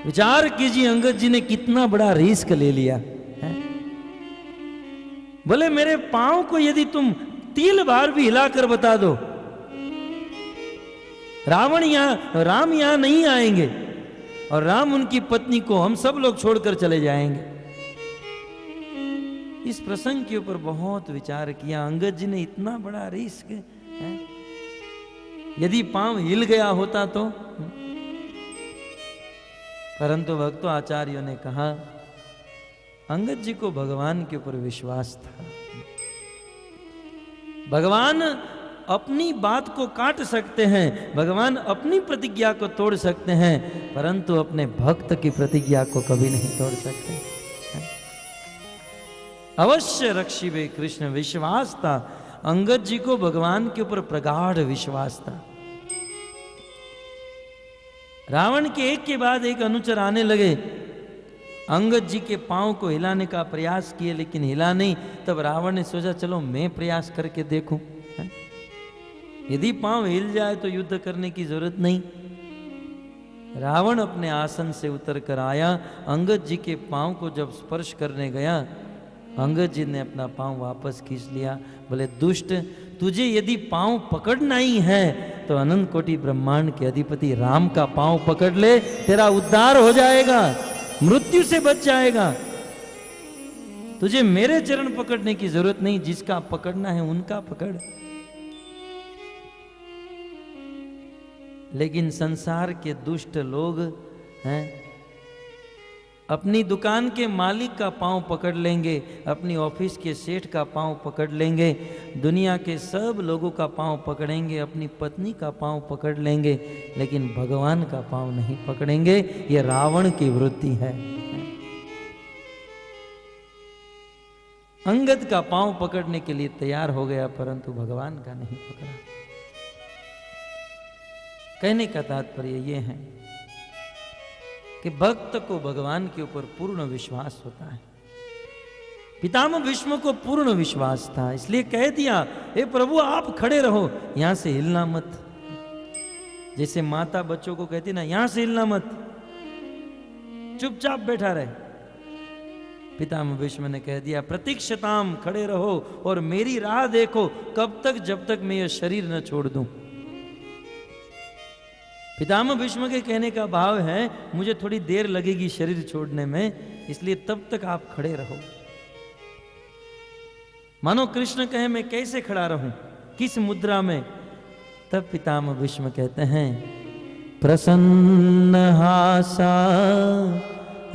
विचार कीजिए अंगद जी ने कितना बड़ा रिस्क ले लिया है? बोले मेरे पांव को यदि तुम तिल बार भी हिलाकर बता दो, राम यहां नहीं आएंगे और राम उनकी पत्नी को हम सब लोग छोड़कर चले जाएंगे। इस प्रसंग के ऊपर बहुत विचार किया। अंगद जी ने इतना बड़ा रिस्क है, यदि पांव हिल गया होता तो। परंतु भक्तों आचार्यों ने कहा अंगद जी को भगवान के ऊपर विश्वास था। भगवान अपनी बात को काट सकते हैं, भगवान अपनी प्रतिज्ञा को तोड़ सकते हैं, परंतु अपने भक्त की प्रतिज्ञा को कभी नहीं तोड़ सकते। अवश्य रक्षिबे कृष्ण, विश्वास था अंगद जी को, भगवान के ऊपर प्रगाढ़ विश्वास था। रावण के एक के बाद एक अनुचर आने लगे, अंगद जी के पांव को हिलाने का प्रयास किए लेकिन हिला नहीं। तब रावण ने सोचा चलो मैं प्रयास करके देखूं, यदि पांव हिल जाए तो युद्ध करने की जरूरत नहीं। रावण अपने आसन से उतर कर आया, अंगद जी के पांव को जब स्पर्श करने गया, अंगद जी ने अपना पांव वापस खींच लिया। बोले दुष्ट, तुझे यदि पांव पकड़ना ही है तो अनंत कोटि ब्रह्मांड के अधिपति राम का पांव पकड़ ले, तेरा उद्धार हो जाएगा, मृत्यु से बच जाएगा। तुझे मेरे चरण पकड़ने की जरूरत नहीं, जिसका पकड़ना है उनका पकड़। लेकिन संसार के दुष्ट लोग हैं, अपनी दुकान के मालिक का पांव पकड़ लेंगे, अपनी ऑफिस के सेठ का पांव पकड़ लेंगे, दुनिया के सब लोगों का पांव पकड़ेंगे, अपनी पत्नी का पांव पकड़ लेंगे, लेकिन भगवान का पांव नहीं पकड़ेंगे। यह रावण की वृत्ति है। अंगद का पांव पकड़ने के लिए तैयार हो गया, परंतु भगवान का नहीं पकड़ा। कहने का तात्पर्य यह है कि भक्त को भगवान के ऊपर पूर्ण विश्वास होता है। पितामह भीष्म को पूर्ण विश्वास था, इसलिए कह दिया हे प्रभु आप खड़े रहो, यहां से हिलना मत। जैसे माता बच्चों को कहती ना यहां से हिलना मत, चुपचाप बैठा रहे। पितामह भीष्म ने कह दिया प्रतीक्षताम, खड़े रहो और मेरी राह देखो, कब तक, जब तक मैं यह शरीर न छोड़ दूं। पितामह भीष्म के कहने का भाव है मुझे थोड़ी देर लगेगी शरीर छोड़ने में, इसलिए तब तक आप खड़े रहो। मानो कृष्ण कहे मैं कैसे खड़ा रहूं, किस मुद्रा में। तब पितामह भीष्म कहते हैं प्रसन्न हासा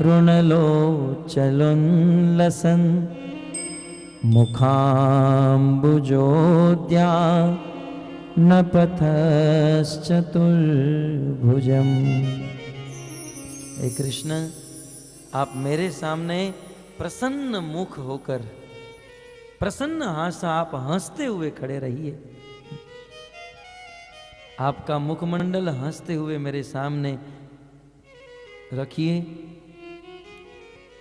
ऋणलोचलोल्लसन मुखाम्बुजोद्या न पथश्चतुर्भुजम। हे कृष्ण, आप मेरे सामने प्रसन्न मुख होकर, प्रसन्न हासा, आप हंसते हुए खड़े रहिए। आपका मुखमंडल हंसते हुए मेरे सामने रखिए,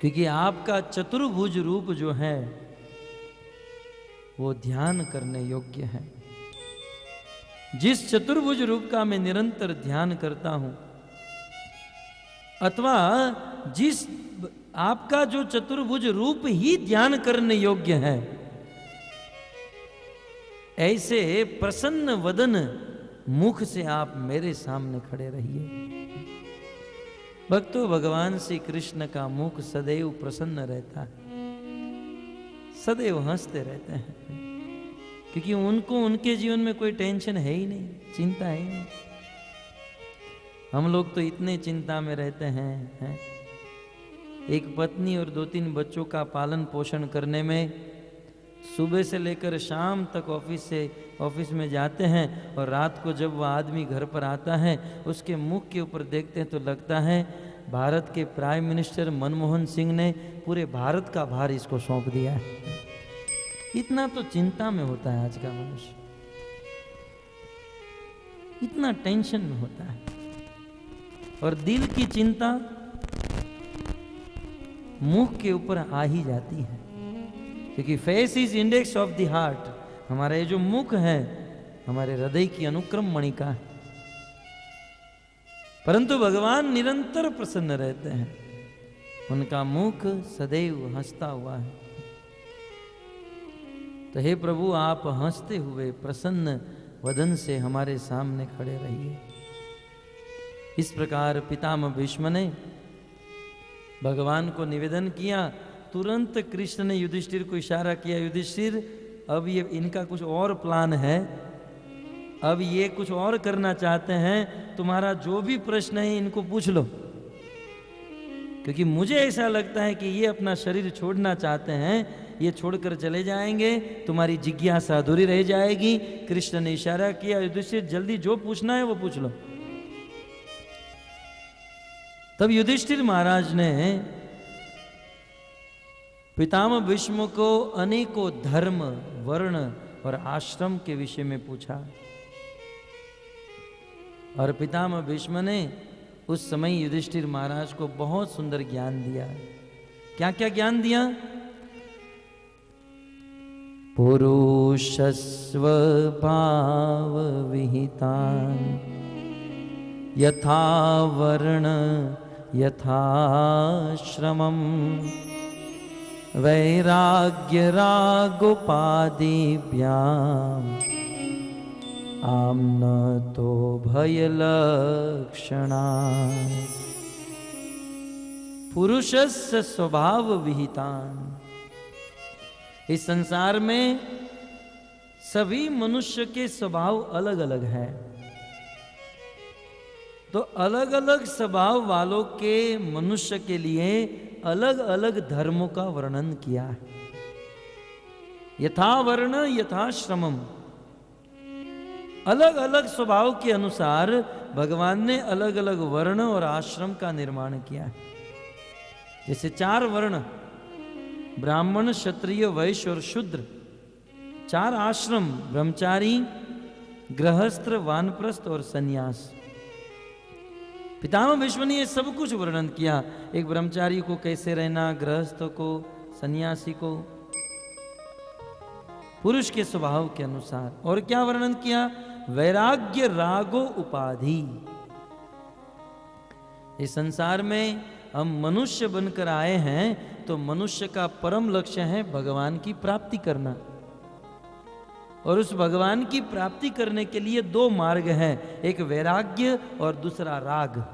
क्योंकि आपका चतुर्भुज रूप जो है वो ध्यान करने योग्य है। जिस चतुर्भुज रूप का मैं निरंतर ध्यान करता हूं, अथवा जिस आपका जो चतुर्भुज रूप ही ध्यान करने योग्य है, ऐसे प्रसन्न वदन मुख से आप मेरे सामने खड़े रहिए। भक्तों, भगवान श्री कृष्ण का मुख सदैव प्रसन्न रहता है, सदैव हंसते रहते हैं, क्योंकि उनको उनके जीवन में कोई टेंशन है ही नहीं, चिंता है ही नहीं। हम लोग तो इतने चिंता में रहते हैं। एक पत्नी और 2-3 बच्चों का पालन पोषण करने में सुबह से लेकर शाम तक ऑफिस में जाते हैं, और रात को जब वह आदमी घर पर आता है उसके मुख के ऊपर देखते हैं तो लगता है भारत के प्राइम मिनिस्टर मनमोहन सिंह ने पूरे भारत का भार इसको सौंप दिया है। इतना तो चिंता में होता है आज का मनुष्य, इतना टेंशन में होता है। और दिल की चिंता मुख के ऊपर आ ही जाती है, क्योंकि face is index of the heart. हमारा ये जो मुख है हमारे हृदय की अनुक्रम मणिका है। परंतु भगवान निरंतर प्रसन्न रहते हैं, उनका मुख सदैव हंसता हुआ है। तो हे प्रभु, आप हंसते हुए प्रसन्न वदन से हमारे सामने खड़े रहिए। इस प्रकार पितामह भीष्म ने भगवान को निवेदन किया। तुरंत कृष्ण ने युधिष्ठिर को इशारा किया, युधिष्ठिर अब ये इनका कुछ और प्लान है, अब ये कुछ और करना चाहते हैं, तुम्हारा जो भी प्रश्न है इनको पूछ लो, क्योंकि मुझे ऐसा लगता है कि ये अपना शरीर छोड़ना चाहते हैं, ये छोड़कर चले जाएंगे, तुम्हारी जिज्ञासा अधूरी रह जाएगी। कृष्ण ने इशारा किया, युधिष्ठिर जल्दी जो पूछना है वो पूछ लो। तब युधिष्ठिर महाराज ने पितामह भीष्म को अनेकों धर्म, वर्ण और आश्रम के विषय में पूछा, और पितामह भीष्म ने उस समय युधिष्ठिर महाराज को बहुत सुंदर ज्ञान दिया। क्या क्या ज्ञान दिया? पुरुषस्व भाव विहितान यथा वर्ण यथा श्रमम वैराग्य रागोपादिभ्याम आम्न तो भय लक्षणा। पुरुषस्य स्वभाव विहितान, इस संसार में सभी मनुष्य के स्वभाव अलग अलग है, तो अलग अलग स्वभाव वालों के मनुष्य के लिए अलग अलग धर्मों का वर्णन किया है। यथा वर्ण यथा श्रमम, अलग अलग स्वभाव के अनुसार भगवान ने अलग अलग वर्ण और आश्रम का निर्माण किया है। जैसे 4 वर्ण, ब्राह्मण, क्षत्रिय, वैश्य और शूद्र, 4 आश्रम, ब्रह्मचारी, गृहस्थ, वानप्रस्थ और सन्यास। पितामह भीष्म ने ये सब कुछ वर्णन किया, एक ब्रह्मचारी को कैसे रहना, गृहस्थ को, सन्यासी को, पुरुष के स्वभाव के अनुसार। और क्या वर्णन किया? वैराग्य रागो उपाधि। इस संसार में हम मनुष्य बनकर आए हैं, तो मनुष्य का परम लक्ष्य है भगवान की प्राप्ति करना, और उस भगवान की प्राप्ति करने के लिए 2 मार्ग हैं, एक वैराग्य और दूसरा राग।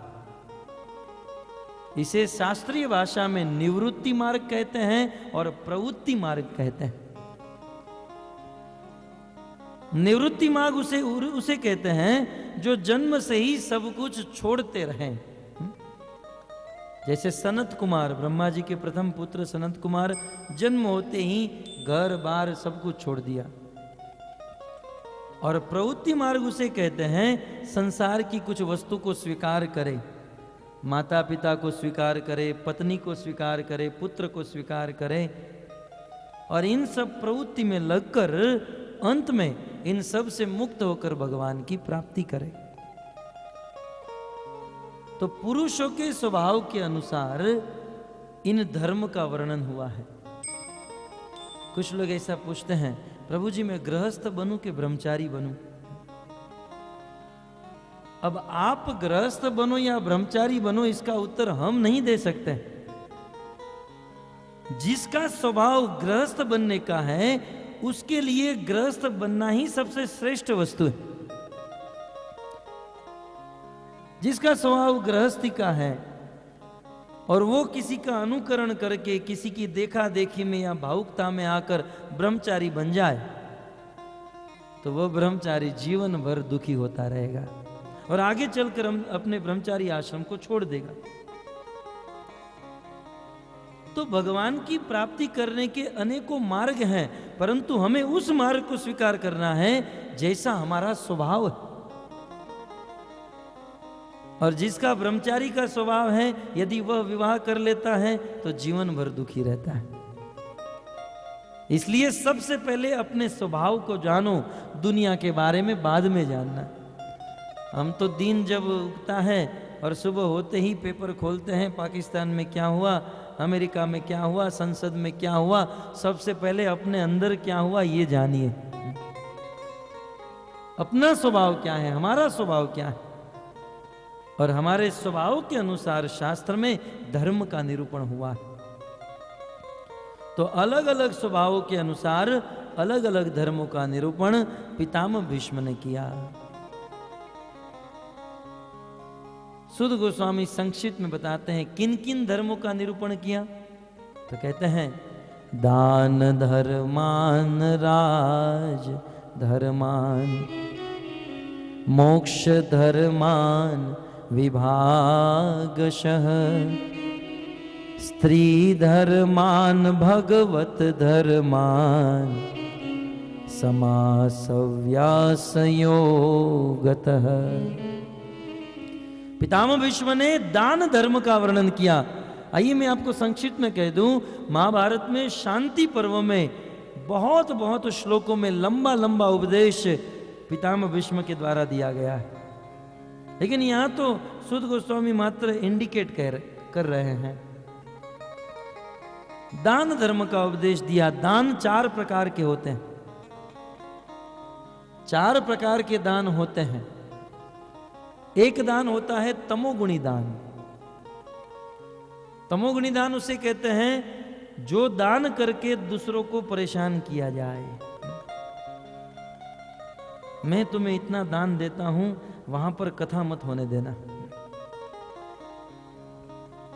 इसे शास्त्रीय भाषा में निवृत्ति मार्ग कहते हैं और प्रवृत्ति मार्ग कहते हैं। निवृत्ति मार्ग उसे कहते हैं जो जन्म से ही सब कुछ छोड़ते रहें। जैसे सनत कुमार, ब्रह्मा जी के प्रथम पुत्र सनत कुमार, जन्म होते ही घर बार सब कुछ छोड़ दिया। और प्रवृत्ति मार्ग उसे कहते हैं संसार की कुछ वस्तु को स्वीकार करे, माता पिता को स्वीकार करे, पत्नी को स्वीकार करे, पुत्र को स्वीकार करे, और इन सब प्रवृत्ति में लगकर अंत में इन सब से मुक्त होकर भगवान की प्राप्ति करे। तो पुरुषों के स्वभाव के अनुसार इन धर्म का वर्णन हुआ है। कुछ लोग ऐसा पूछते हैं, प्रभु जी मैं गृहस्थ बनूं कि ब्रह्मचारी बनूं? अब आप गृहस्थ बनो या ब्रह्मचारी बनो, इसका उत्तर हम नहीं दे सकते। जिसका स्वभाव गृहस्थ बनने का है उसके लिए गृहस्थ बनना ही सबसे श्रेष्ठ वस्तु है। जिसका स्वभाव गृहस्थी का है और वो किसी का अनुकरण करके, किसी की देखा देखी में या भावुकता में आकर ब्रह्मचारी बन जाए, तो वह ब्रह्मचारी जीवन भर दुखी होता रहेगा और आगे चलकर हम अपने ब्रह्मचारी आश्रम को छोड़ देगा। तो भगवान की प्राप्ति करने के अनेकों मार्ग हैं, परंतु हमें उस मार्ग को स्वीकार करना है जैसा हमारा स्वभाव है। और जिसका ब्रह्मचारी का स्वभाव है, यदि वह विवाह कर लेता है तो जीवन भर दुखी रहता है। इसलिए सबसे पहले अपने स्वभाव को जानो, दुनिया के बारे में बाद में जानना। हम तो दिन जब उगता है और सुबह होते ही पेपर खोलते हैं, पाकिस्तान में क्या हुआ, अमेरिका में क्या हुआ, संसद में क्या हुआ, सबसे पहले अपने अंदर क्या हुआ ये जानिए। अपना स्वभाव क्या है, हमारा स्वभाव क्या है। और हमारे स्वभाव के अनुसार शास्त्र में धर्म का निरूपण हुआ है। तो अलग अलग स्वभावों के अनुसार अलग अलग धर्मों का निरूपण पितामह भीष्म ने किया। सुध गोस्वामी संक्षिप्त में बताते हैं किन किन धर्मों का निरूपण किया। तो कहते हैं दान धर्मान राज धर्मान मोक्ष धर्मान विभागशः स्त्री धर्मान भगवत धर्मान समासव्यासयोगतः। पितामह भीष्म ने दान धर्म का वर्णन किया। आइए मैं आपको संक्षिप्त में कह दूं, महाभारत में शांति पर्व में बहुत बहुत श्लोकों में लंबा लंबा उपदेश पितामह भीष्म के द्वारा दिया गया है, लेकिन यहां तो सुध गोस्वामी मात्र इंडिकेट कर रहे हैं। दान धर्म का उपदेश दिया। दान 4 प्रकार के होते हैं। 4 प्रकार के दान होते हैं। एक दान होता है तमोगुणी दान। तमोगुणी दान उसे कहते हैं जो दान करके दूसरों को परेशान किया जाए। मैं तुम्हें इतना दान देता हूं, वहां पर कथा मत होने देना,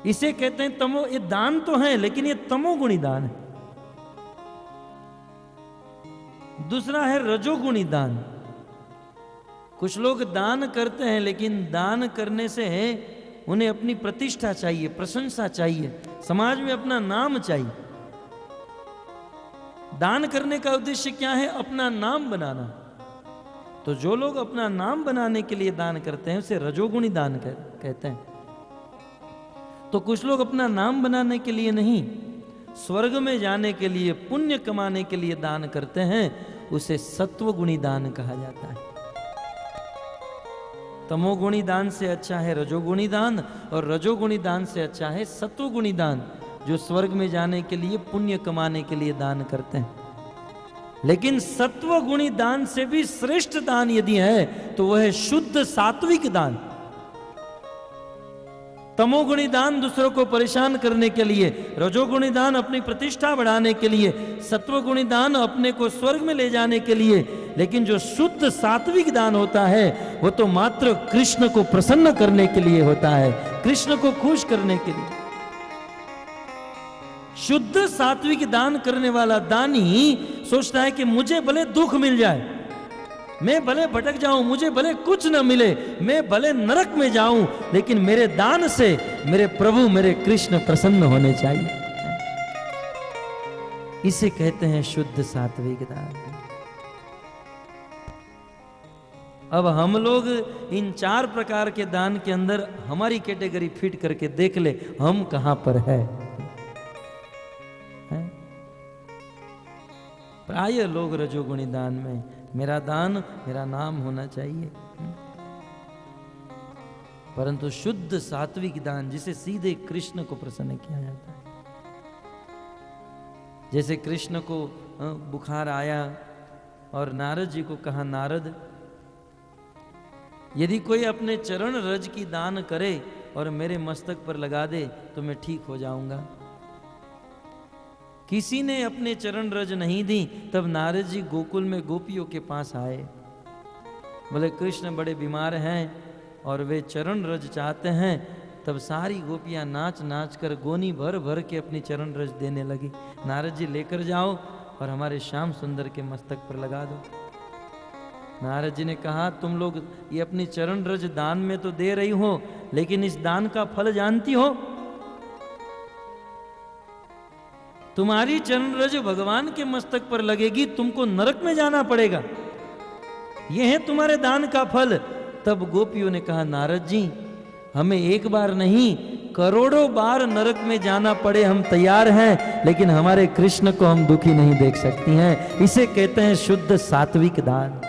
इसे कहते हैं तमो। ये दान तो है लेकिन ये तमोगुणी दान है। दूसरा है रजोगुणी दान। कुछ लोग दान करते हैं लेकिन दान करने से उन्हें अपनी प्रतिष्ठा चाहिए, प्रशंसा चाहिए, समाज में अपना नाम चाहिए। दान करने का उद्देश्य क्या है? अपना नाम बनाना। तो जो लोग अपना नाम बनाने के लिए दान करते हैं उसे रजोगुणी दान कहते हैं। तो कुछ लोग अपना नाम बनाने के लिए नहीं, स्वर्ग में जाने के लिए, पुण्य कमाने के लिए दान करते हैं, उसे सत्वगुणी दान कहा जाता है। तमोगुणी दान से अच्छा है रजोगुणी दान, और रजोगुणी दान से अच्छा है सत्वगुणी दान, जो स्वर्ग में जाने के लिए, पुण्य कमाने के लिए दान करते हैं। लेकिन सत्वगुणी दान से भी श्रेष्ठ दान यदि है तो वह है शुद्ध सात्विक दान। तमोगुणी दान दूसरों को परेशान करने के लिए, रजोगुणी दान अपनी प्रतिष्ठा बढ़ाने के लिए, सत्वगुणी दान अपने को स्वर्ग में ले जाने के लिए। लेकिन जो शुद्ध सात्विक दान होता है वो तो मात्र कृष्ण को प्रसन्न करने के लिए होता है, कृष्ण को खुश करने के लिए। शुद्ध सात्विक दान करने वाला दानी सोचता है कि मुझे भले दुख मिल जाए, मैं भले भटक जाऊं, मुझे भले कुछ न मिले, मैं भले नरक में जाऊं, लेकिन मेरे दान से मेरे प्रभु, मेरे कृष्ण प्रसन्न होने चाहिए। इसे कहते हैं शुद्ध सात्विक दान। अब हम लोग इन 4 प्रकार के दान के अंदर हमारी कैटेगरी फिट करके देख ले, हम कहां पर है। प्राय लोग रजोगुणी दान में, मेरा दान मेरा नाम होना चाहिए। परंतु शुद्ध सात्विक दान जिसे सीधे कृष्ण को प्रसन्न किया जाता है। जैसे कृष्ण को बुखार आया और नारद जी को कहा, नारद यदि कोई अपने चरण रज की दान करे और मेरे मस्तक पर लगा दे तो मैं ठीक हो जाऊंगा। किसी ने अपने चरण रज नहीं दी, तब नारद जी गोकुल में गोपियों के पास आए। बोले कृष्ण बड़े बीमार हैं और वे चरण रज चाहते हैं। तब सारी गोपियां नाच नाच कर गोनी भर भर के अपनी चरण रज देने लगी। नारद जी लेकर जाओ और हमारे श्याम सुंदर के मस्तक पर लगा दो। नारद जी ने कहा, तुम लोग ये अपनी चरण रज दान में तो दे रही हो, लेकिन इस दान का फल जानती हो? तुम्हारी चरण रज भगवान के मस्तक पर लगेगी, तुमको नरक में जाना पड़ेगा। यह है तुम्हारे दान का फल। तब गोपियों ने कहा, नारद जी हमें एक बार नहीं करोड़ों बार नरक में जाना पड़े हम तैयार हैं, लेकिन हमारे कृष्ण को हम दुखी नहीं देख सकती हैं। इसे कहते हैं शुद्ध सात्विक दान।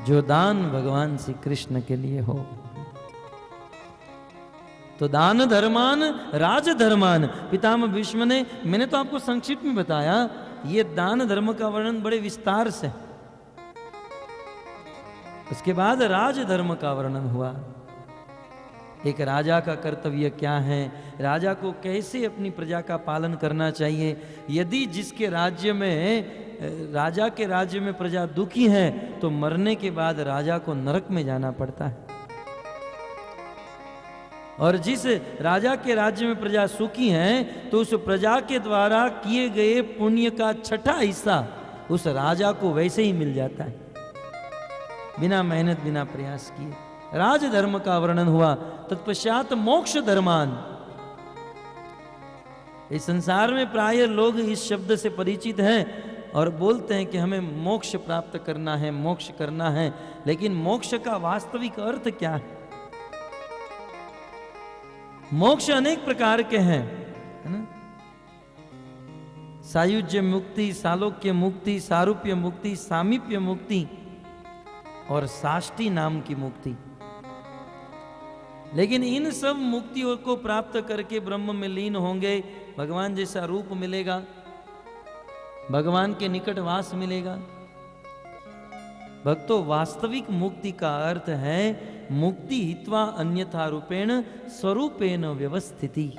जो दान भगवान श्री कृष्ण के लिए हो। तो दान धर्मान राज धर्मान, पितामह भीष्म ने, मैंने तो आपको संक्षिप्त में बताया, ये दान धर्म का वर्णन बड़े विस्तार से। उसके बाद राजधर्म का वर्णन हुआ। एक राजा का कर्तव्य क्या है, राजा को कैसे अपनी प्रजा का पालन करना चाहिए। यदि जिसके राज्य में, राजा के राज्य में प्रजा दुखी है तो मरने के बाद राजा को नरक में जाना पड़ता है, और जिस राजा के राज्य में प्रजा सुखी है तो उस प्रजा के द्वारा किए गए पुण्य का छठा हिस्सा उस राजा को वैसे ही मिल जाता है, बिना मेहनत बिना प्रयास किए। राजधर्म का वर्णन हुआ। तत्पश्चात मोक्ष धर्मान। इस संसार में प्राय लोग इस शब्द से परिचित हैं और बोलते हैं कि हमें मोक्ष प्राप्त करना है, मोक्ष करना है, लेकिन मोक्ष का वास्तविक अर्थ क्या है? मोक्ष अनेक प्रकार के हैं, है ना? सायुज्य मुक्ति, सालोक्य मुक्ति, सारूप्य मुक्ति, सामीप्य मुक्ति और साष्टी नाम की मुक्ति। लेकिन इन सब मुक्तियों को प्राप्त करके ब्रह्म में लीन होंगे, भगवान जैसा रूप मिलेगा, भगवान के निकट वास मिलेगा। भक्तों, वास्तविक मुक्ति का अर्थ है मुक्ति हित्वा अन्यथा रूपेण स्वरूपेण व्यवस्थिति।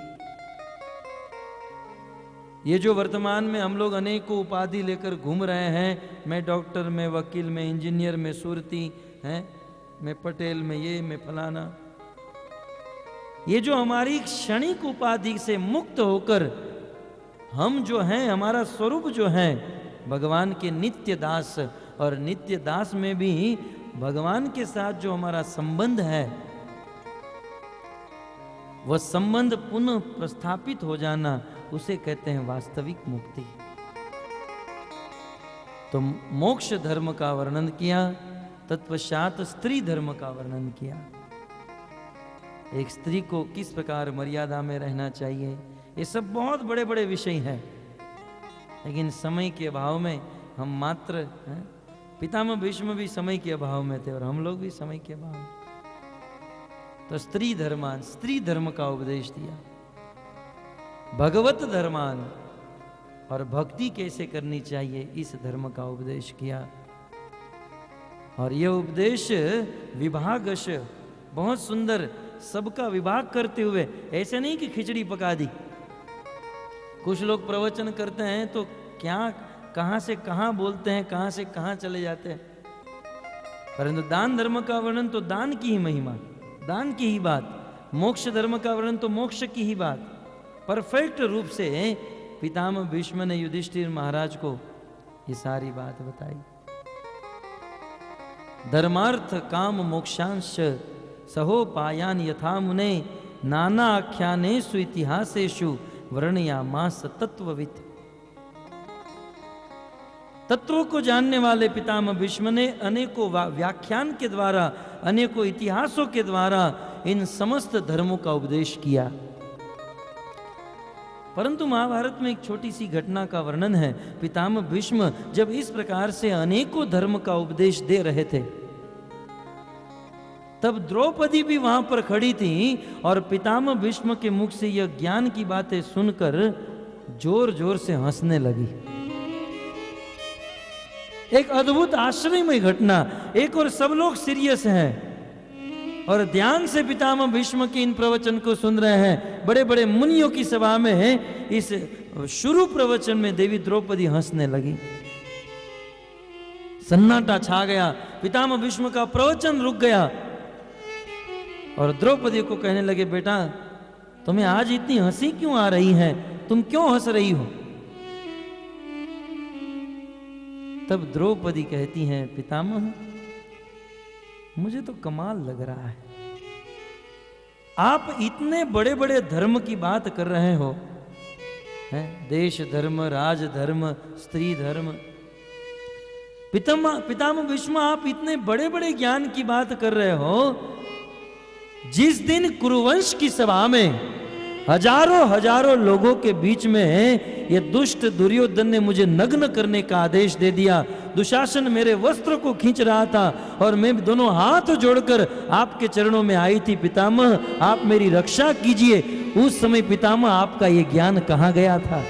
ये जो वर्तमान में हम लोग अनेकों उपाधि लेकर घूम रहे हैं, मैं डॉक्टर, मैं वकील, मैं इंजीनियर, मैं सुरती हैं, मैं पटेल, मैं ये, मैं फलाना, ये जो हमारी क्षणिक उपाधि से मुक्त होकर हम जो हैं, हमारा स्वरूप जो है भगवान के नित्य दास, और नित्य दास में भी भगवान के साथ जो हमारा संबंध है वह संबंध पुनः प्रस्थापित हो जाना, उसे कहते हैं वास्तविक मुक्ति। तो मोक्ष धर्म का वर्णन किया, तत्पश्चात स्त्री धर्म का वर्णन किया। एक स्त्री को किस प्रकार मर्यादा में रहना चाहिए, ये सब बहुत बड़े बड़े विषय हैं, लेकिन समय के अभाव में हम मात्र पितामह भीष्म भी समय के अभाव में थे और हम लोग भी समय के अभाव में। तो स्त्री धर्मान, स्त्री धर्म का उपदेश दिया। भगवत धर्मान, और भक्ति कैसे करनी चाहिए इस धर्म का उपदेश किया। और यह उपदेश विभागश, बहुत सुंदर, सबका विभाग करते हुए, ऐसे नहीं कि खिचड़ी पका दी। कुछ लोग प्रवचन करते हैं तो क्या कहां से कहां बोलते हैं, कहां से कहां चले जाते हैं। परंतु दान धर्म का वर्णन तो दान की ही महिमा, दान की ही बात, मोक्ष धर्म का वर्णन तो मोक्ष की ही बात, परफेक्ट रूप से पितामह भीष्म ने युधिष्ठिर महाराज को ये सारी बात बताई। धर्मार्थ काम मोक्षांश सहोपायान यथा मुने नाना आख्यानेषु इतिहासेषु वर्णयामास तत्ववित्। तत्वों को जानने वाले पितामह भीष्म ने अनेकों व्याख्यान के द्वारा, अनेकों इतिहासों के द्वारा इन समस्त धर्मों का उपदेश किया। परंतु महाभारत में एक छोटी सी घटना का वर्णन है। पितामह भीष्म जब इस प्रकार से अनेकों धर्म का उपदेश दे रहे थे, तब द्रौपदी भी वहां पर खड़ी थी और पितामह भीष्म के मुख से यह ज्ञान की बातें सुनकर जोर जोर से हंसने लगी। एक अद्भुत आश्चर्यमय घटना। एक और सब लोग सीरियस हैं और ध्यान से पितामह भीष्म के इन प्रवचन को सुन रहे हैं। बड़े बड़े मुनियों की सभा में है, इस शुरू प्रवचन में देवी द्रौपदी हंसने लगी। सन्नाटा छा गया, पितामह भीष्म का प्रवचन रुक गया और द्रौपदी को कहने लगे, बेटा तुम्हें आज इतनी हंसी क्यों आ रही है, तुम क्यों हंस रही हो? तब द्रौपदी कहती हैं, पितामह मुझे तो कमाल लग रहा है, आप इतने बड़े बड़े धर्म की बात कर रहे हो, हैं? देश धर्म, राज धर्म, स्त्री धर्म। पितामह भीष्म आप इतने बड़े बड़े ज्ञान की बात कर रहे हो, जिस दिन कुरुवंश की सभा में हजारों हजारों लोगों के बीच में ये दुष्ट दुर्योधन ने मुझे नग्न करने का आदेश दे दिया, दुशासन मेरे वस्त्र को खींच रहा था और मैं दोनों हाथ जोड़कर आपके चरणों में आई थी, पितामह आप मेरी रक्षा कीजिए। उस समय पितामह आपका ये ज्ञान कहाँ गया था?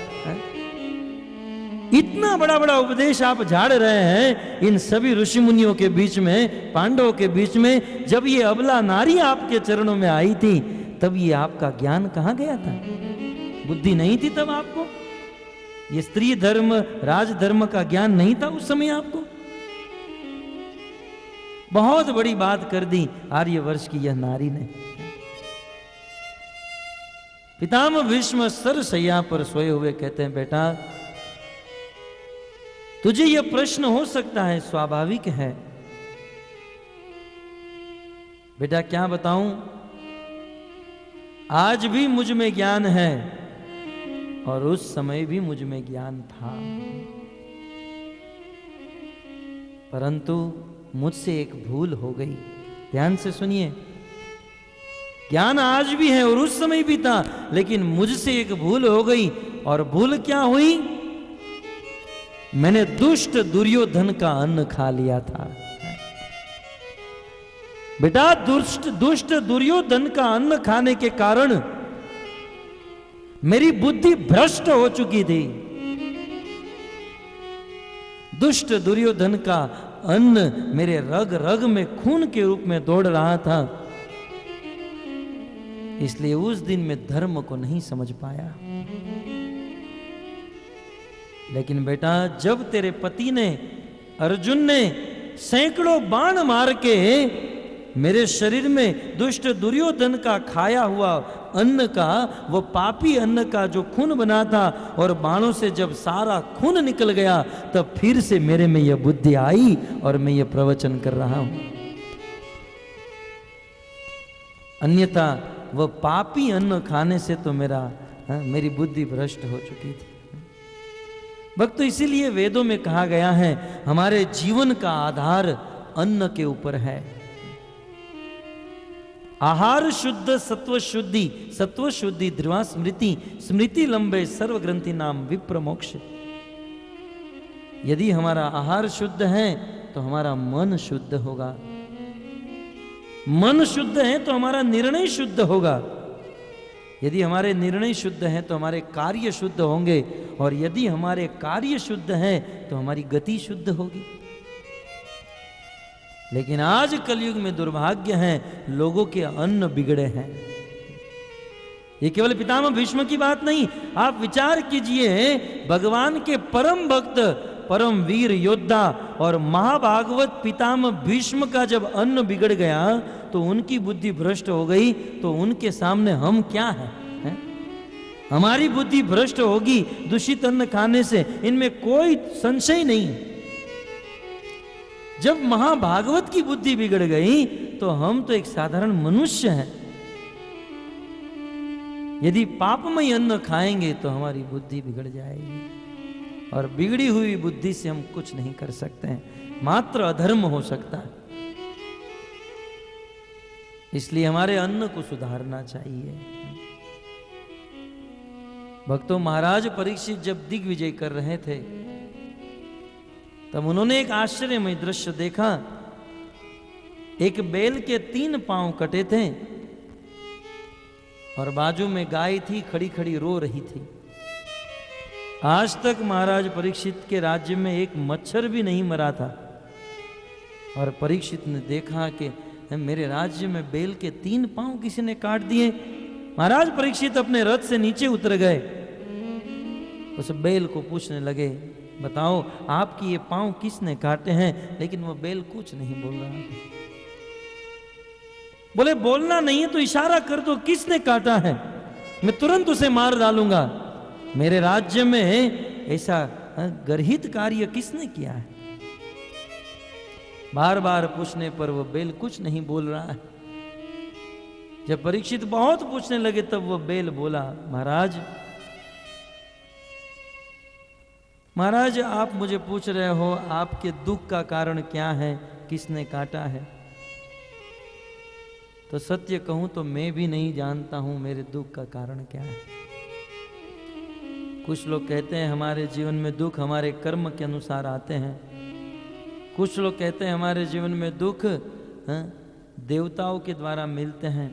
इतना बड़ा बड़ा उपदेश आप झाड़ रहे हैं इन सभी ऋषि मुनियों के बीच में, पांडवों के बीच में। जब ये अबला नारी आपके चरणों में आई थी तब ये आपका ज्ञान कहां गया था? बुद्धि नहीं थी तब आपको? ये स्त्री धर्म राजधर्म का ज्ञान नहीं था उस समय आपको? बहुत बड़ी बात कर दी आर्यवर्ष की यह नारी ने। पितामह भीष्म सरसैया पर सोए हुए कहते हैं, बेटा तुझे यह प्रश्न हो सकता है, स्वाभाविक है। बेटा क्या बताऊं, आज भी मुझ में ज्ञान है और उस समय भी मुझ में ज्ञान था, परंतु मुझसे एक भूल हो गई। ध्यान से सुनिए, ज्ञान आज भी है और उस समय भी था, लेकिन मुझसे एक भूल हो गई। और भूल क्या हुई? मैंने दुष्ट दुर्योधन का अन्न खा लिया था। बेटा दुष्ट दुर्योधन का अन्न खाने के कारण मेरी बुद्धि भ्रष्ट हो चुकी थी। दुष्ट दुर्योधन का अन्न मेरे रग रग में खून के रूप में दौड़ रहा था, इसलिए उस दिन मैं धर्म को नहीं समझ पाया। लेकिन बेटा जब तेरे पति ने, अर्जुन ने सैकड़ों बाण मार के मेरे शरीर में दुष्ट दुर्योधन का खाया हुआ अन्न का, वो पापी अन्न का जो खून बना था, और बाणों से जब सारा खून निकल गया तब फिर से मेरे में यह बुद्धि आई और मैं यह प्रवचन कर रहा हूं। अन्यथा वह पापी अन्न खाने से तो मेरी बुद्धि भ्रष्ट हो चुकी थी। भक्तों, इसीलिए वेदों में कहा गया है हमारे जीवन का आधार अन्न के ऊपर है। आहार शुद्ध सत्व शुद्धि, सत्व शुद्धि ध्रुवा स्मृति, स्मृति लंबे सर्व ग्रंथि नाम विप्र मोक्ष। यदि हमारा आहार शुद्ध है तो हमारा मन शुद्ध होगा, मन शुद्ध है तो हमारा निर्णय शुद्ध होगा, यदि हमारे निर्णय शुद्ध हैं तो हमारे कार्य शुद्ध होंगे, और यदि हमारे कार्य शुद्ध हैं तो हमारी गति शुद्ध होगी। लेकिन आज कलयुग में दुर्भाग्य है, लोगों के अन्न बिगड़े हैं। ये केवल पितामह भीष्म की बात नहीं, आप विचार कीजिए, भगवान के परम भक्त, परम वीर योद्धा और महाभागवत पितामह भीष्म का जब अन्न बिगड़ गया तो उनकी बुद्धि भ्रष्ट हो गई, तो उनके सामने हम क्या हैं? हमारी बुद्धि भ्रष्ट होगी दूषित अन्न खाने से, इनमें कोई संशय नहीं। जब महाभागवत की बुद्धि बिगड़ गई तो हम तो एक साधारण मनुष्य हैं। यदि पापमय अन्न खाएंगे तो हमारी बुद्धि बिगड़ जाएगी, और बिगड़ी हुई बुद्धि से हम कुछ नहीं कर सकते हैं, मात्र अधर्म हो सकता है। इसलिए हमारे अन्न को सुधारना चाहिए। भक्तों, महाराज परीक्षित जब दिग्विजय कर रहे थे तब उन्होंने एक आश्चर्यमय दृश्य देखा। एक बैल के 3 पांव कटे थे और बाजू में गाय थी, खड़ी खड़ी रो रही थी। आज तक महाराज परीक्षित के राज्य में एक मच्छर भी नहीं मरा था, और परीक्षित ने देखा कि मेरे राज्य में बैल के 3 पांव किसी ने काट दिए। महाराज परीक्षित अपने रथ से नीचे उतर गए, उस बैल को पूछने लगे, बताओ आपकी ये पांव किसने काटे हैं? लेकिन वो बैल कुछ नहीं बोल रहा। बोले बोलना नहीं है तो इशारा कर दो, किसने काटा है, मैं तुरंत उसे मार डालूंगा। मेरे राज्य में ऐसा गर्हित कार्य किसने किया है? बार बार पूछने पर वो बैल कुछ नहीं बोल रहा है। जब परीक्षित बहुत पूछने लगे तब वो बैल बोला, महाराज आप मुझे पूछ रहे हो आपके दुख का कारण क्या है, किसने काटा है? तो सत्य कहूं तो मैं भी नहीं जानता हूं मेरे दुख का कारण क्या है। कुछ लोग कहते हैं हमारे जीवन में दुख हमारे कर्म के अनुसार आते हैं, कुछ लोग कहते हैं हमारे जीवन में दुख देवताओं के द्वारा मिलते हैं,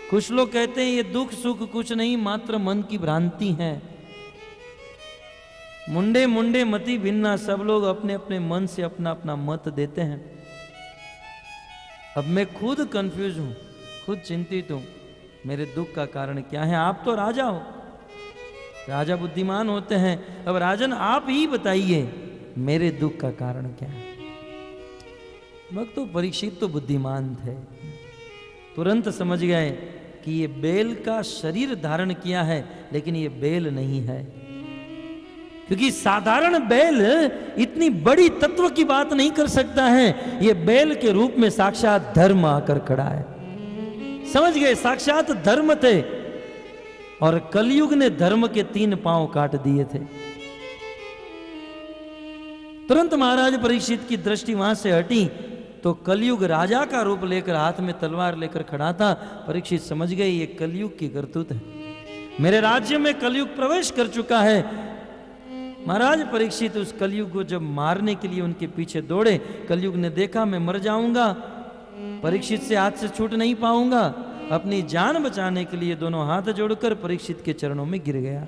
कुछ लोग कहते हैं ये दुख सुख कुछ नहीं, मात्र मन की भ्रांति है। मुंडे मुंडे मति भिन्ना, सब लोग अपने अपने मन से अपना अपना मत देते हैं। अब मैं खुद कंफ्यूज हूं, खुद चिंतित हूं, मेरे दुख का कारण क्या है? आप तो राजा हो, राजा बुद्धिमान होते हैं। अब राजन आप ही बताइए मेरे दुख का कारण क्या है? भक्त तो परीक्षित तो बुद्धिमान थे, तुरंत समझ गए कि ये बेल का शरीर धारण किया है, लेकिन ये बेल नहीं है। क्योंकि साधारण बैल इतनी बड़ी तत्व की बात नहीं कर सकता है। ये बैल के रूप में साक्षात धर्म आकर खड़ा है। समझ गए, साक्षात धर्म थे। और कलयुग ने धर्म के 3 पांव काट दिए थे। तुरंत महाराज परीक्षित की दृष्टि वहां से हटी तो कलयुग राजा का रूप लेकर हाथ में तलवार लेकर खड़ा था। परीक्षित समझ गए ये कलयुग की करतूत है, मेरे राज्य में कलयुग प्रवेश कर चुका है। महाराज परीक्षित उस कलयुग को जब मारने के लिए उनके पीछे दौड़े, कलयुग ने देखा मैं मर जाऊंगा, परीक्षित से हाथ से छूट नहीं पाऊंगा। अपनी जान बचाने के लिए दोनों हाथ जोड़कर परीक्षित के चरणों में गिर गया।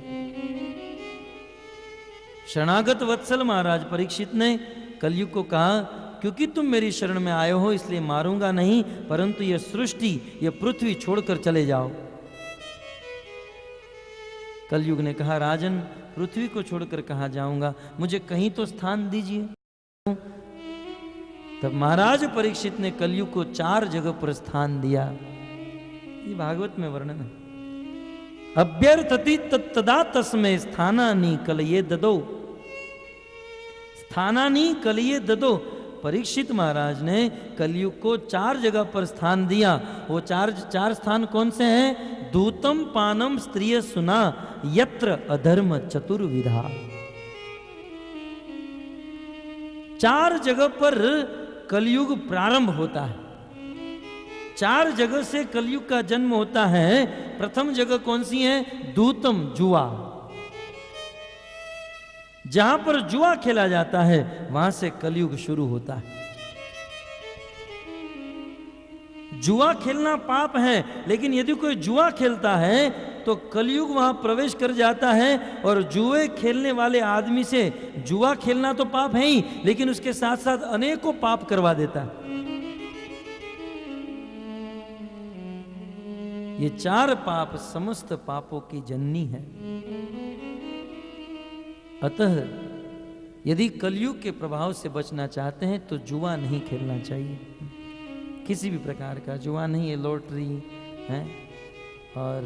शरणागत वत्सल महाराज परीक्षित ने कलयुग को कहा, क्योंकि तुम मेरी शरण में आए हो इसलिए मारूंगा नहीं, परंतु यह सृष्टि, यह पृथ्वी छोड़कर चले जाओ। कलयुग ने कहा, राजन पृथ्वी को छोड़कर कहाँ जाऊंगा, मुझे कहीं तो स्थान दीजिए। तब महाराज परीक्षित ने कलयुग को 4 जगह पर स्थान दिया। ये भागवत में वर्णन है। अभ्यर्थति तदा तस्मै स्थानानि कलये ददो, स्थानानि कलये ददो। परीक्षित महाराज ने कलयुग को 4 जगह पर स्थान दिया। वो चार स्थान कौन से हैं? दूतम पानम स्त्रिय सुना यत्र अधर्म चतुर्विधा। 4 जगह पर कलयुग प्रारंभ होता है। 4 जगह से कलयुग का जन्म होता है। प्रथम जगह कौन सी है? दूतम, जुआ। जहां पर जुआ खेला जाता है वहां से कलयुग शुरू होता है। जुआ खेलना पाप है, लेकिन यदि कोई जुआ खेलता है तो कलयुग वहां प्रवेश कर जाता है और जुए खेलने वाले आदमी से जुआ खेलना तो पाप है ही, लेकिन उसके साथ साथ अनेकों पाप करवा देता है। ये 4 पाप समस्त पापों की जननी है। अतः यदि कलयुग के प्रभाव से बचना चाहते हैं तो जुआ नहीं खेलना चाहिए, किसी भी प्रकार का जुआ नहीं। ये लॉटरी है और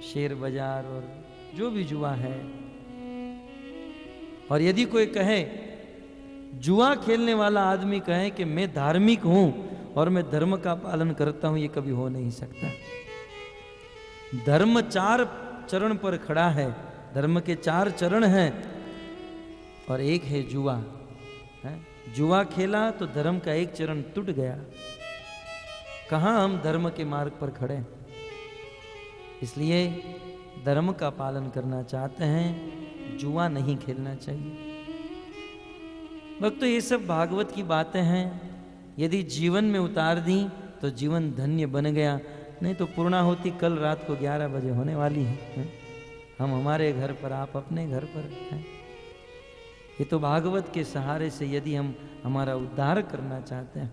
शेयर बाजार और जो भी जुआ है। और यदि कोई कहे, जुआ खेलने वाला आदमी कहे कि मैं धार्मिक हूं और मैं धर्म का पालन करता हूं, ये कभी हो नहीं सकता। धर्म 4 चरण पर खड़ा है, धर्म के 4 चरण हैं और एक है जुआ है। जुआ खेला तो धर्म का एक चरण टूट गया। कहां हम धर्म के मार्ग पर खड़े? इसलिए धर्म का पालन करना चाहते हैं, जुआ नहीं खेलना चाहिए। भक्तों, ये सब भागवत की बातें हैं। यदि जीवन में उतार दी तो जीवन धन्य बन गया, नहीं तो पूर्णाहुति कल रात को 11 बजे होने वाली है। हम हमारे घर पर, आप अपने घर पर हैं। ये तो भागवत के सहारे से यदि हम हमारा उद्धार करना चाहते हैं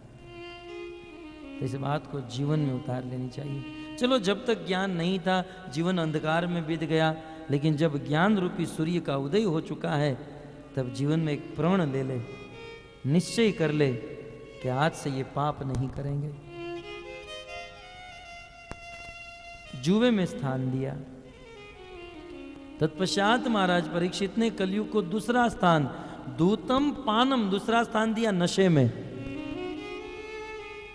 तो इस बात को जीवन में उतार लेनी चाहिए। चलो, जब तक ज्ञान नहीं था जीवन अंधकार में बीत गया, लेकिन जब ज्ञान रूपी सूर्य का उदय हो चुका है तब जीवन में एक प्रण ले ले, निश्चय कर ले कि आज से ये पाप नहीं करेंगे। जुए में स्थान दिया। तत्पश्चात महाराज परीक्षित ने कलयुग को दूसरा स्थान, दूतम पानम, दूसरा स्थान दिया नशे में।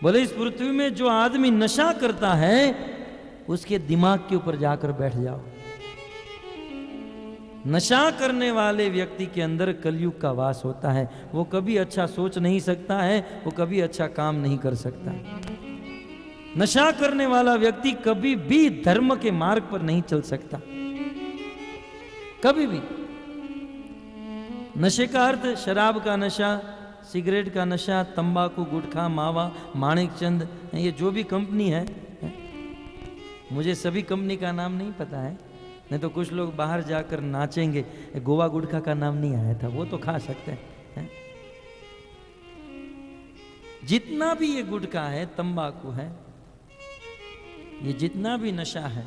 बोले इस पृथ्वी में जो आदमी नशा करता है उसके दिमाग के ऊपर जाकर बैठ जाओ। नशा करने वाले व्यक्ति के अंदर कलयुग का वास होता है। वो कभी अच्छा सोच नहीं सकता है, वो कभी अच्छा काम नहीं कर सकता। नशा करने वाला व्यक्ति कभी भी धर्म के मार्ग पर नहीं चल सकता, कभी भी। नशे का अर्थ शराब का नशा, सिगरेट का नशा, तंबाकू, गुटखा, मावा, माणिक चंद, ये जो भी कंपनी है, मुझे सभी कंपनी का नाम नहीं पता है, नहीं तो कुछ लोग बाहर जाकर नाचेंगे, गोवा गुटखा का नाम नहीं आया था, वो तो खा सकते हैं। जितना भी ये गुटखा है, तंबाकू है, ये जितना भी नशा है,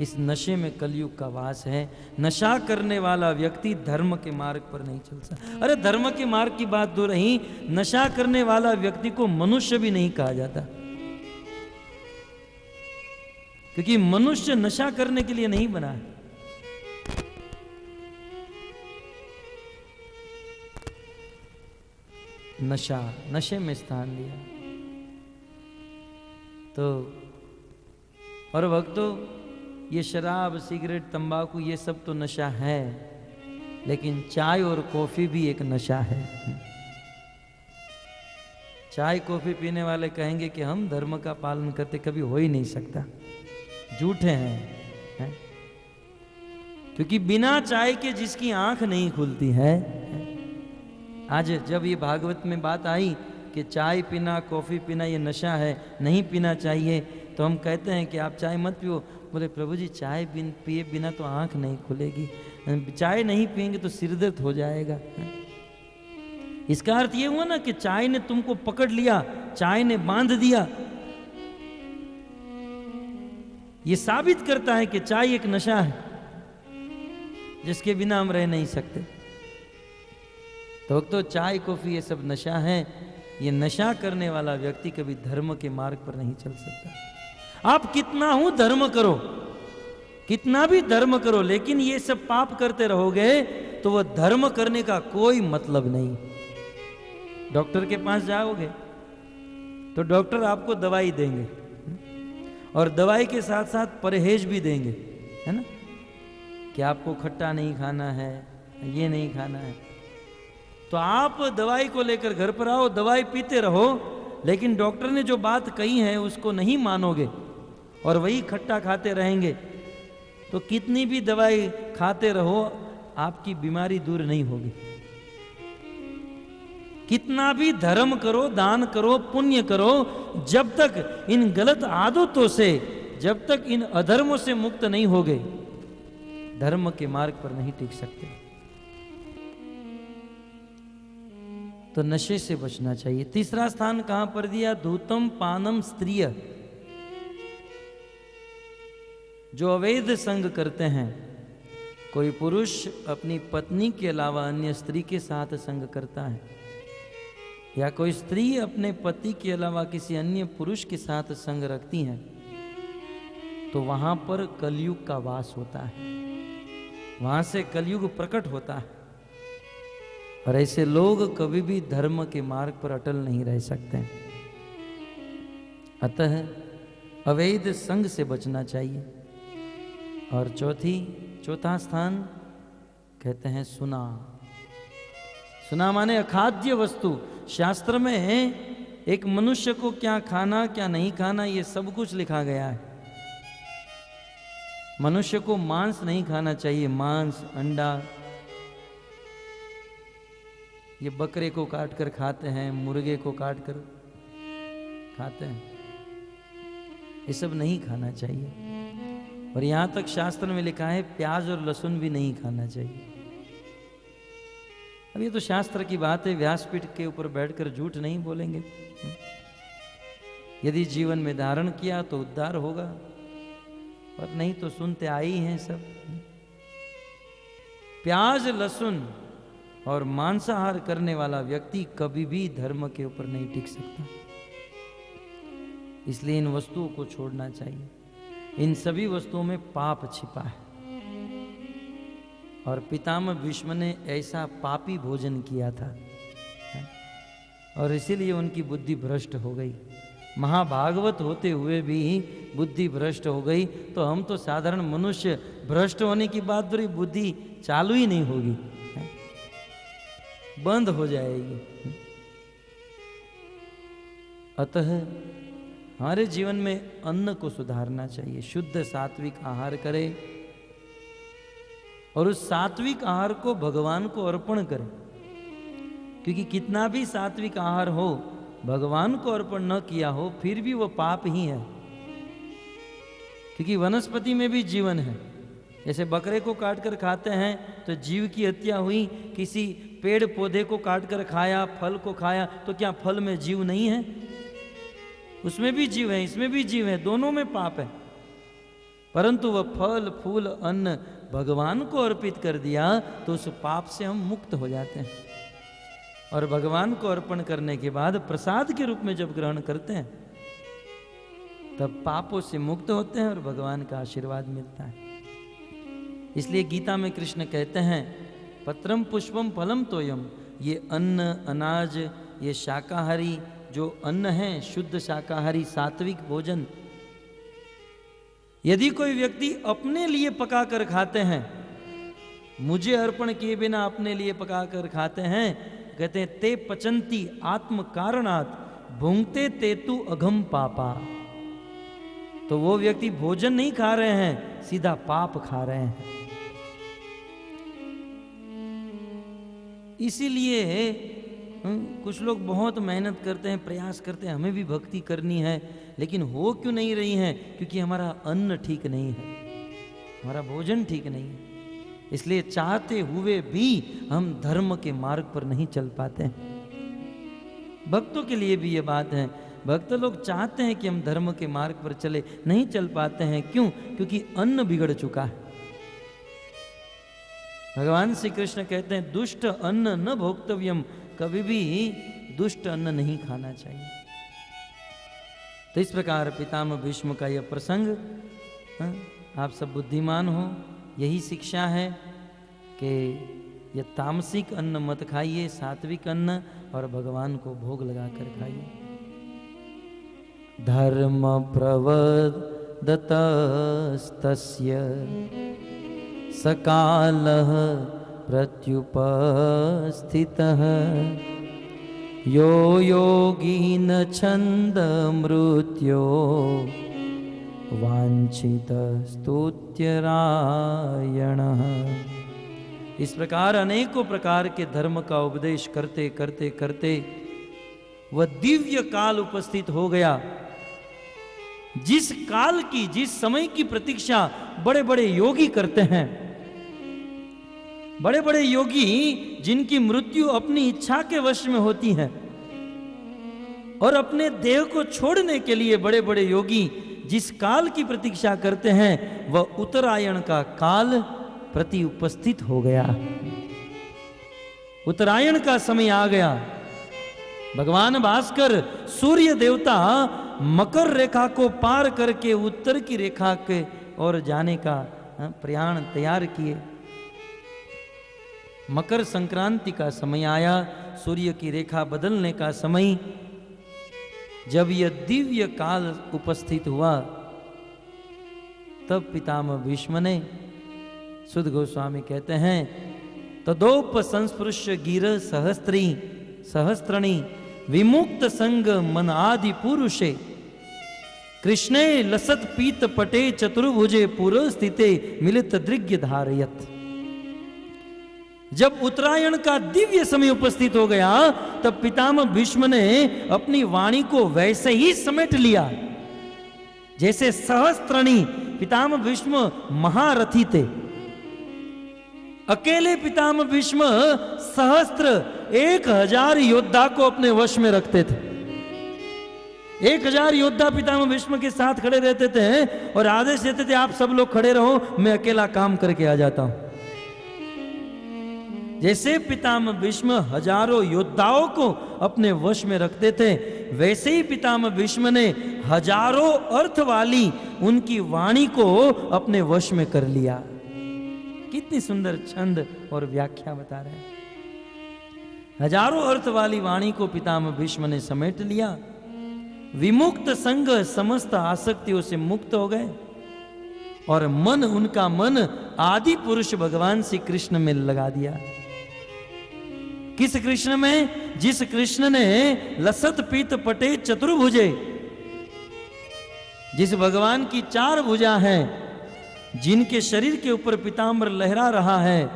इस नशे में कलयुग का वास है। नशा करने वाला व्यक्ति धर्म के मार्ग पर नहीं चल सकता। अरे धर्म के मार्ग की बात तो रही, नशा करने वाला व्यक्ति को मनुष्य भी नहीं कहा जाता, क्योंकि मनुष्य नशा करने के लिए नहीं बना है। नशा, नशे में स्थान लिया तो। और भक्तों, ये शराब, सिगरेट, तंबाकू, ये सब तो नशा है, लेकिन चाय और कॉफी भी एक नशा है। चाय कॉफी पीने वाले कहेंगे कि हम धर्म का पालन करते, कभी हो ही नहीं सकता, झूठे हैं। क्योंकि बिना चाय के जिसकी आंख नहीं खुलती है। आज जब ये भागवत में बात आई कि चाय पीना, कॉफी पीना ये नशा है, नहीं पीना चाहिए, तो हम कहते हैं कि आप चाय मत पियो। बोले प्रभु जी, चाय पिए बिना तो आंख नहीं खुलेगी, चाय नहीं पिएंगे तो सिर दर्द हो जाएगा। इसका अर्थ ये हुआ ना कि चाय ने तुमको पकड़ लिया, चाय ने बांध दिया। ये साबित करता है कि चाय एक नशा है जिसके बिना हम रह नहीं सकते। तो चाय कॉफी ये सब नशा है। ये नशा करने वाला व्यक्ति कभी धर्म के मार्ग पर नहीं चल सकता। आप कितना हो धर्म करो, कितना भी धर्म करो, लेकिन ये सब पाप करते रहोगे तो वह धर्म करने का कोई मतलब नहीं। डॉक्टर के पास जाओगे तो डॉक्टर आपको दवाई देंगे और दवाई के साथ साथ परहेज भी देंगे, है ना, कि आपको खट्टा नहीं खाना है, ये नहीं खाना है। तो आप दवाई को लेकर घर पर आओ, दवाई पीते रहो, लेकिन डॉक्टर ने जो बात कही है उसको नहीं मानोगे और वही खट्टा खाते रहेंगे, तो कितनी भी दवाई खाते रहो आपकी बीमारी दूर नहीं होगी। कितना भी धर्म करो, दान करो, पुण्य करो, जब तक इन गलत आदतों से, जब तक इन अधर्मों से मुक्त नहीं होगे, धर्म के मार्ग पर नहीं टिक सकते। तो नशे से बचना चाहिए। तीसरा स्थान कहां पर दिया? धूतम पानम स्त्रिय। जो अवैध संग करते हैं, कोई पुरुष अपनी पत्नी के अलावा अन्य स्त्री के साथ संग करता है, या कोई स्त्री अपने पति के अलावा किसी अन्य पुरुष के साथ संग रखती हैं, तो वहां पर कलयुग का वास होता है, वहां से कलयुग प्रकट होता है। और ऐसे लोग कभी भी धर्म के मार्ग पर अटल नहीं रह सकते। अतः अवैध संग से बचना चाहिए। और चौथा स्थान कहते हैं सुना। सुना माने अखाद्य वस्तु। शास्त्र में एक मनुष्य को क्या खाना क्या नहीं खाना ये सब कुछ लिखा गया है। मनुष्य को मांस नहीं खाना चाहिए, मांस, अंडा, ये बकरे को काट कर खाते हैं, मुर्गे को काट कर खाते हैं, ये सब नहीं खाना चाहिए। और यहां तक शास्त्र में लिखा है प्याज और लहसुन भी नहीं खाना चाहिए। अब ये तो शास्त्र की बात है, व्यासपीठ के ऊपर बैठकर झूठ नहीं बोलेंगे। यदि जीवन में धारण किया तो उद्धार होगा, और नहीं तो सुनते आई हैं सब। प्याज, लहसुन और मांसाहार करने वाला व्यक्ति कभी भी धर्म के ऊपर नहीं टिक सकता। इसलिए इन वस्तुओं को छोड़ना चाहिए। इन सभी वस्तुओं में पाप छिपा है। और पितामह भीष्म ने ऐसा पापी भोजन किया था, और इसीलिए उनकी बुद्धि भ्रष्ट हो गई। महाभागवत होते हुए भी बुद्धि भ्रष्ट हो गई, तो हम तो साधारण मनुष्य, भ्रष्ट होने की बात बुरी, बुद्धि चालू ही नहीं होगी, बंद हो जाएगी। अतः हमारे जीवन में अन्न को सुधारना चाहिए। शुद्ध सात्विक आहार करें और उस सात्विक आहार को भगवान को अर्पण करें, क्योंकि कितना भी सात्विक आहार हो, भगवान को अर्पण न किया हो फिर भी वो पाप ही है। क्योंकि वनस्पति में भी जीवन है, जैसे बकरे को काट कर खाते हैं तो जीव की हत्या हुई, किसी पेड़ पौधे को काट कर खाया, फल को खाया, तो क्या फल में जीव नहीं है? उसमें भी जीव है, इसमें भी जीव है, दोनों में पाप है। परंतु वह फल फूल अन्न भगवान को अर्पित कर दिया तो उस पाप से हम मुक्त हो जाते हैं। और भगवान को अर्पण करने के बाद प्रसाद के रूप में जब ग्रहण करते हैं तब पापों से मुक्त होते हैं और भगवान का आशीर्वाद मिलता है। इसलिए गीता में कृष्ण कहते हैं पत्रम पुष्पम फलम तोयम, ये अन्न अनाज, ये शाकाहारी जो अन्न है, शुद्ध शाकाहारी सात्विक भोजन, यदि कोई व्यक्ति अपने लिए पका कर खाते हैं, मुझे अर्पण किए बिना अपने लिए पका कर खाते हैं, कहते हैं ते पचंती आत्म कारणात भुंगते तेतु अघम पापा, तो वो व्यक्ति भोजन नहीं खा रहे हैं, सीधा पाप खा रहे हैं। इसीलिए कुछ लोग बहुत मेहनत करते हैं, प्रयास करते हैं, हमें भी भक्ति करनी है, लेकिन हो क्यों नहीं रही है? क्योंकि हमारा अन्न ठीक नहीं है, हमारा भोजन ठीक नहीं है। इसलिए चाहते हुए भी हम धर्म के मार्ग पर नहीं चल पाते हैं। भक्तों के लिए भी ये बात है, भक्त लोग चाहते हैं कि हम धर्म के मार्ग पर चले, नहीं चल पाते हैं। क्यों? क्योंकि अन्न बिगड़ चुका है। भगवान श्री कृष्ण कहते हैं दुष्ट अन्न न भोक्तव्यम, कभी भी दुष्ट अन्न नहीं खाना चाहिए। तो इस प्रकार पितामह भीष्म का यह प्रसंग, आप सब बुद्धिमान हो, यही शिक्षा है कि ये तामसिक अन्न मत खाइए, सात्विक अन्न और भगवान को भोग लगा कर खाइए। धर्म प्रवर्धतस्तस्य सकालः प्रत्युपस्थितः यो योगीन छन्द मृत्यो वांछित स्तुत्यरायणः। इस प्रकार अनेकों प्रकार के धर्म का उपदेश करते करते करते वह दिव्य काल उपस्थित हो गया, जिस काल की, जिस समय की प्रतीक्षा बड़े बड़े योगी करते हैं। बड़े बड़े योगी जिनकी मृत्यु अपनी इच्छा के वश में होती है, और अपने देह को छोड़ने के लिए बड़े बड़े योगी जिस काल की प्रतीक्षा करते हैं, वह उत्तरायण का काल प्रति उपस्थित हो गया। उत्तरायण का समय आ गया। भगवान भास्कर सूर्य देवता मकर रेखा को पार करके उत्तर की रेखा के ओर जाने का प्रयाण तैयार किए। मकर संक्रांति का समय आया, सूर्य की रेखा बदलने का समय। जब यह दिव्य काल उपस्थित हुआ, तब पितामह भीष्म ने, सुध गोस्वामी कहते हैं, तदोप संस्पृश्य गिर सहस्त्रणी विमुक्त संग मन आदि पुरुषे कृष्णे लसत पीत पटे चतुर्भुजे पुर स्थिते मिलित दृग्य धारयत। जब उत्तरायण का दिव्य समय उपस्थित हो गया, तब पितामह भीष्म ने अपनी वाणी को वैसे ही समेट लिया जैसे सहस्त्रणी। पितामह भीष्म महारथी थे। अकेले पितामह भीष्म सहस्त्र 1000 योद्धा को अपने वश में रखते थे। 1000 योद्धा पितामह भीष्म के साथ खड़े रहते थे और आदेश देते थे, आप सब लोग खड़े रहो, मैं अकेला काम करके आ जाता हूं। जैसे पितामह भीष्म हजारों योद्धाओं को अपने वश में रखते थे, वैसे ही पितामह भीष्म ने हजारों अर्थ वाली उनकी वाणी को अपने वश में कर लिया। कितनी सुंदर छंद और व्याख्या बता रहे हैं। हजारों अर्थ वाली वाणी को पितामह भीष्म ने समेट लिया। विमुक्त संग समस्त आसक्तियों से मुक्त हो गए और मन, उनका मन आदि पुरुष भगवान श्री कृष्ण में लगा दिया। किस कृष्ण में? जिस कृष्ण ने लसत पीत पटे चतुर्भुजे, जिस भगवान की 4 भुजा हैं, जिनके शरीर के ऊपर पीताम्बर लहरा रहा है,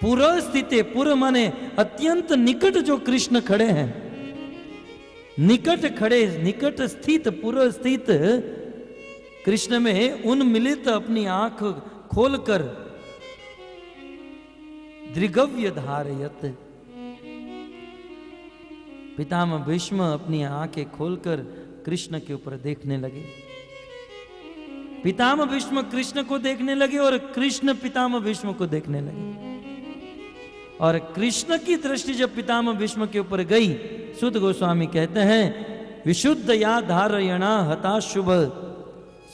पूर्व स्थित, पूर्व माने अत्यंत निकट जो कृष्ण खड़े हैं, निकट खड़े, निकट स्थित, पूर्व स्थित कृष्ण में उन मिलित अपनी आंख खोलकर दृगव्य धारयत। पितामह भीष्म अपनी आंखें खोलकर कृष्ण के ऊपर देखने लगे। पितामह भीष्म कृष्ण को देखने लगे और कृष्ण पितामह भीष्म को देखने लगे। और कृष्ण की दृष्टि जब पितामह भीष्म के ऊपर गई, सुत गोस्वामी कहते हैं विशुद्ध या धारयणा हता शुभ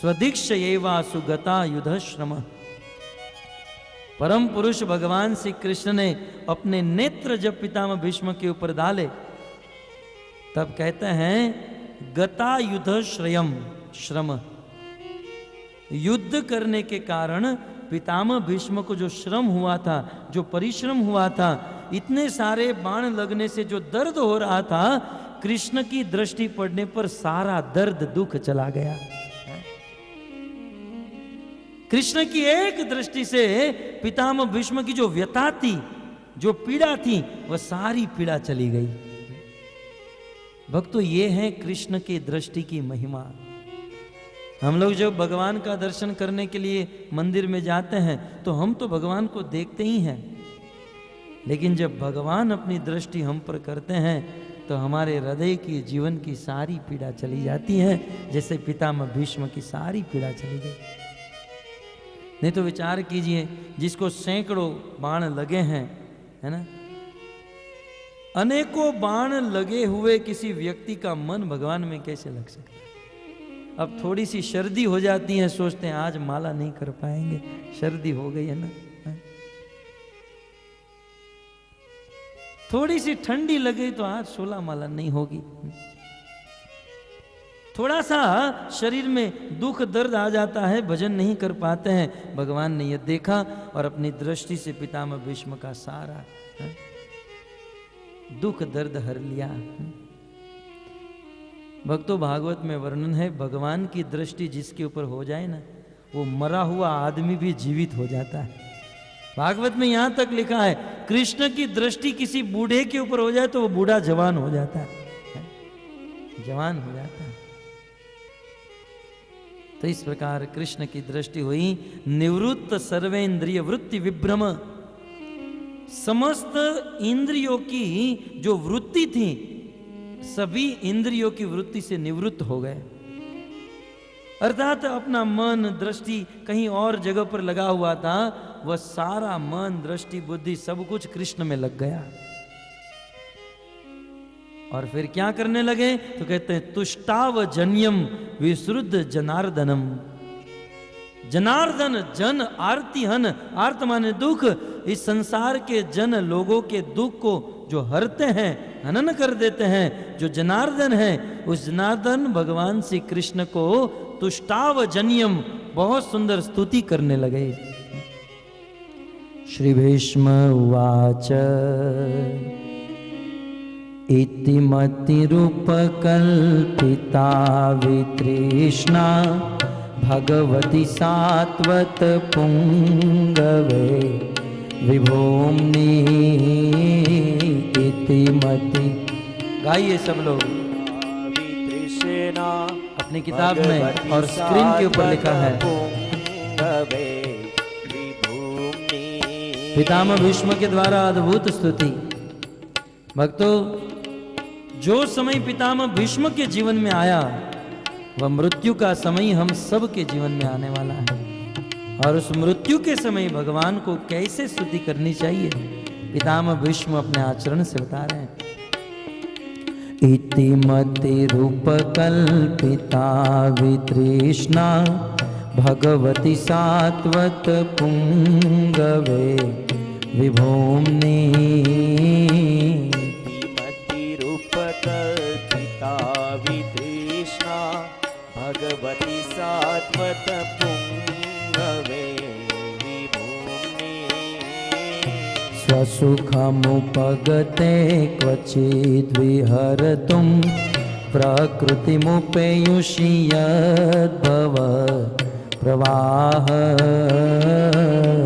स्वदीक्ष एवा सुगता युधश्रम। परम पुरुष भगवान श्री कृष्ण ने अपने नेत्र जब पितामह भीष्म के ऊपर डाले, तब कहते हैं गता युद्ध श्रयम श्रम। युद्ध करने के कारण पितामह भीष्म को जो श्रम हुआ था, जो परिश्रम हुआ था, इतने सारे बाण लगने से जो दर्द हो रहा था, कृष्ण की दृष्टि पड़ने पर सारा दर्द दुख चला गया। कृष्ण की एक दृष्टि से पितामह भीष्म की जो व्यथा थी, जो पीड़ा थी, वह सारी पीड़ा चली गई। भक्तों, ये है कृष्ण की दृष्टि की महिमा। हम लोग जब भगवान का दर्शन करने के लिए मंदिर में जाते हैं तो हम तो भगवान को देखते ही हैं, लेकिन जब भगवान अपनी दृष्टि हम पर करते हैं तो हमारे हृदय की जीवन की सारी पीड़ा चली जाती है, जैसे पितामह भीष्म की सारी पीड़ा चली गई। नहीं तो विचार कीजिए, जिसको सैकड़ों बाण लगे हैं, है ना, अनेकों बाण लगे हुए किसी व्यक्ति का मन भगवान में कैसे लग सकता है। अब थोड़ी सी सर्दी हो जाती है, सोचते हैं आज माला नहीं कर पाएंगे, सर्दी हो गई है ना। थोड़ी सी ठंडी लगे तो आज 16 माला नहीं होगी। थोड़ा सा शरीर में दुख दर्द आ जाता है, भजन नहीं कर पाते हैं। भगवान ने यह देखा और अपनी दृष्टि से पितामह भीष्म का सारा दुख दर्द हर लिया। भक्तों, भागवत में वर्णन है, भगवान की दृष्टि जिसके ऊपर हो जाए ना, वो मरा हुआ आदमी भी जीवित हो जाता है। भागवत में यहां तक लिखा है, कृष्ण की दृष्टि किसी बूढ़े के ऊपर हो जाए तो वो बूढ़ा जवान हो जाता है, जवान हो जाता है। तो इस प्रकार कृष्ण की दृष्टि हुई। निवृत्त सर्वेंद्रिय वृत्ति विभ्रम, समस्त इंद्रियों की जो वृत्ति थी, सभी इंद्रियों की वृत्ति से निवृत्त हो गए। अर्थात अपना मन दृष्टि कहीं और जगह पर लगा हुआ था, वह सारा मन दृष्टि बुद्धि सब कुछ कृष्ण में लग गया। और फिर क्या करने लगे तो कहते हैं तुष्टाव जन्यम विश्रुद्ध जनार्दनम। जनार्दन जन आरती हन, आर्त माने दुख। इस संसार के जन लोगों के दुख को जो हरते हैं, हनन कर देते हैं, जो जनार्दन है, उस जनार्दन भगवान श्री कृष्ण को तुष्टाव जन्यम बहुत सुंदर स्तुति करने लगे। श्री भीष्म उवाच इति मतिरूपकल्पिता वितृष्णा भगवती सात्वत पुंगवे विभूम्नि इति मति। गाइए सब लोग, अपनी किताब में और स्क्रीन के ऊपर लिखा है पितामह भीष्म के द्वारा अद्भुत स्तुति। भक्तों, जो समय पितामह भीष्म के जीवन में आया, वह मृत्यु का समय हम सब के जीवन में आने वाला है। और उस मृत्यु के समय भगवान को कैसे स्तुति करनी चाहिए, पितामह भीष्म अपने आचरण से बता रहे हैं। इति मतिरूपकल्पिता वितृष्णा भगवती सात्वत पुंगवे विभूम्नि। मतिरूपकल्पिता वितृष्णा भगवती सात्वत पुंगवे विभूम्नि। स्वसुखमुपगते क्वचिद् विहर्तुं प्रकृतिमुपेयुषि यद्भव प्रवाह।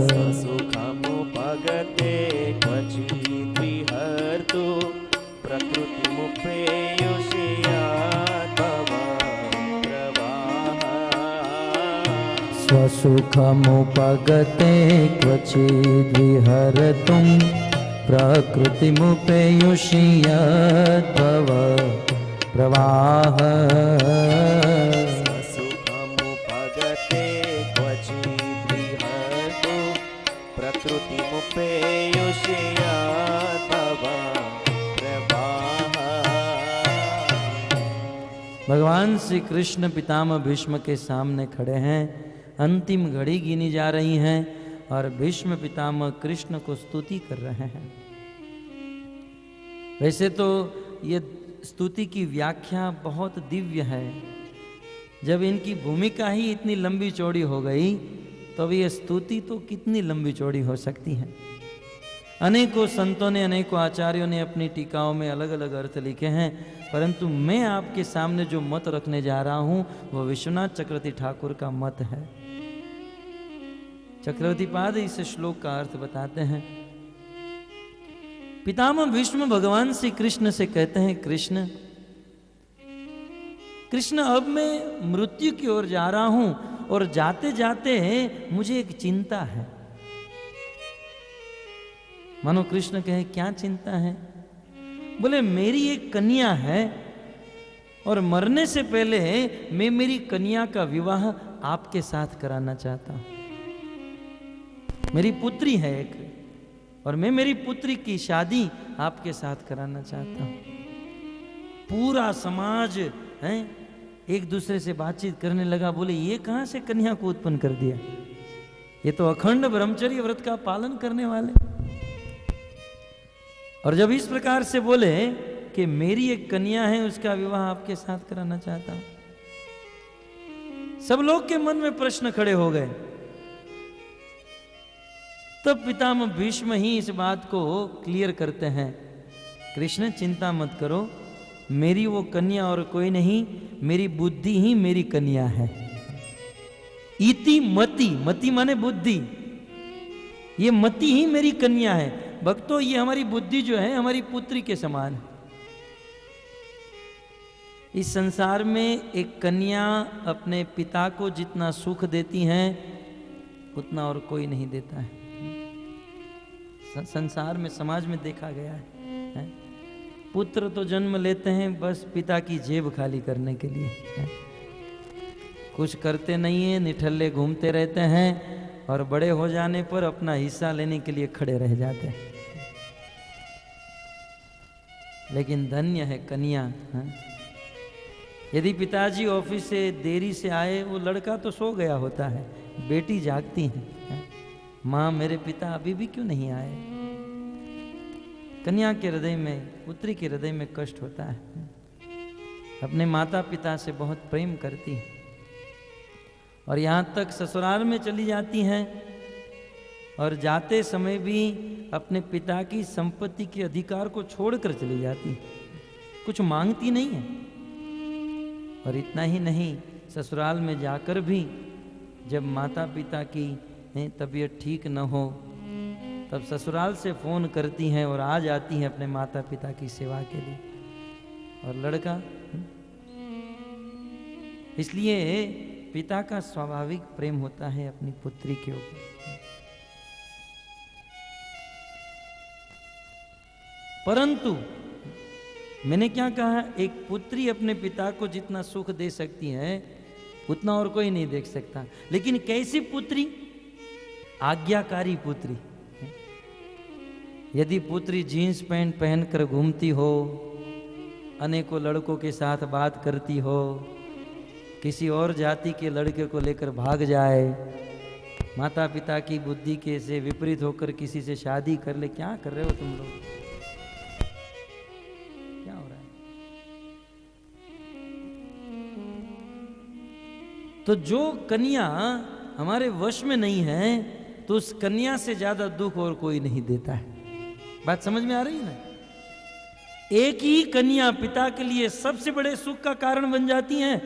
स्वसुखमुपगते क्वचिद् विहर्तुं प्रकृतिमुपेयुषि यद्भव प्रवाह। स्वसुखमुपगते क्वचिद्विहरतुं प्रकृतिमुपेयुषि यद्भव प्रवाह स्वसुखमुपगते क्वचिद्विहरतु प्रकृतिमुपेयुषि यद्भव प्रवाह। भगवान श्री कृष्ण पितामह भीष्म के सामने खड़े हैं, अंतिम घड़ी गिनी जा रही हैं और भीष्म पितामह कृष्ण को स्तुति कर रहे हैं। वैसे तो ये स्तुति की व्याख्या बहुत दिव्य है, जब इनकी भूमिका ही इतनी लंबी चौड़ी हो गई तो ये स्तुति तो कितनी लंबी चौड़ी हो सकती है। अनेकों संतों ने, अनेकों आचार्यों ने अपनी टीकाओं में अलग अलग अर्थ लिखे हैं, परंतु मैं आपके सामने जो मत रखने जा रहा हूं वह विश्वनाथ चक्रवर्ती ठाकुर का मत है। चक्रवर्ती पाद इस श्लोक का अर्थ बताते हैं। पितामह भीष्म भगवान श्री कृष्ण से कहते हैं, कृष्ण कृष्ण अब मैं मृत्यु की ओर जा रहा हूं और जाते जाते मुझे एक चिंता है। मानो कृष्ण कहे, क्या चिंता है? बोले, मेरी एक कन्या है और मरने से पहले मैं मेरी कन्या का विवाह आपके साथ कराना चाहता हूं। मेरी पुत्री है एक और मैं मेरी पुत्री की शादी आपके साथ कराना चाहता हूं। पूरा समाज है एक दूसरे से बातचीत करने लगा। बोले, ये कहां से कन्या को उत्पन्न कर दिया? ये तो अखंड ब्रह्मचर्य व्रत का पालन करने वाले। और जब इस प्रकार से बोले कि मेरी एक कन्या है, उसका विवाह आपके साथ कराना चाहता हूं, सब लोग के मन में प्रश्न खड़े हो गए। तब पितामह भीष्म ही इस बात को क्लियर करते हैं, कृष्ण चिंता मत करो, मेरी वो कन्या और कोई नहीं, मेरी बुद्धि ही मेरी कन्या है। इति मति, मति माने बुद्धि, ये मति ही मेरी कन्या है। भक्तों, ये हमारी बुद्धि जो है हमारी पुत्री के समान है। इस संसार में एक कन्या अपने पिता को जितना सुख देती है उतना और कोई नहीं देता है। संसार में, समाज में देखा गया है। पुत्र तो जन्म लेते हैं बस पिता की जेब खाली करने के लिए, कुछ करते नहीं है, निठल्ले घूमते रहते हैं और बड़े हो जाने पर अपना हिस्सा लेने के लिए खड़े रह जाते हैं। लेकिन धन्य है कन्या। यदि पिताजी ऑफिस से देरी से आए, वो लड़का तो सो गया होता है, बेटी जागती है, माँ मेरे पिता अभी भी क्यों नहीं आए? कन्या के हृदय में, पुत्री के हृदय में कष्ट होता है। अपने माता पिता से बहुत प्रेम करती है और यहाँ तक ससुराल में चली जाती हैं और जाते समय भी अपने पिता की संपत्ति के अधिकार को छोड़कर चली जाती है, कुछ मांगती नहीं है। और इतना ही नहीं, ससुराल में जाकर भी जब माता पिता की तबीयत ठीक न हो तब ससुराल से फोन करती हैं और आ जाती हैं अपने माता पिता की सेवा के लिए। और लड़का, इसलिए पिता का स्वाभाविक प्रेम होता है अपनी पुत्री के ऊपर। परंतु मैंने क्या कहा, एक पुत्री अपने पिता को जितना सुख दे सकती है उतना और कोई नहीं देख सकता। लेकिन कैसी पुत्री? आज्ञाकारी पुत्री। यदि पुत्री जीन्स पैंट पहनकर घूमती हो, अनेकों लड़कों के साथ बात करती हो, किसी और जाति के लड़के को लेकर भाग जाए, माता पिता की बुद्धि के से विपरीत होकर किसी से शादी कर ले, क्या कर रहे हो तुम लोग? क्या हो रहा है? तो जो कन्या हमारे वश में नहीं है, तो उस कन्या से ज्यादा दुख और कोई नहीं देता है। बात समझ में आ रही है ना? एक ही कन्या पिता के लिए सबसे बड़े सुख का कारण बन जाती है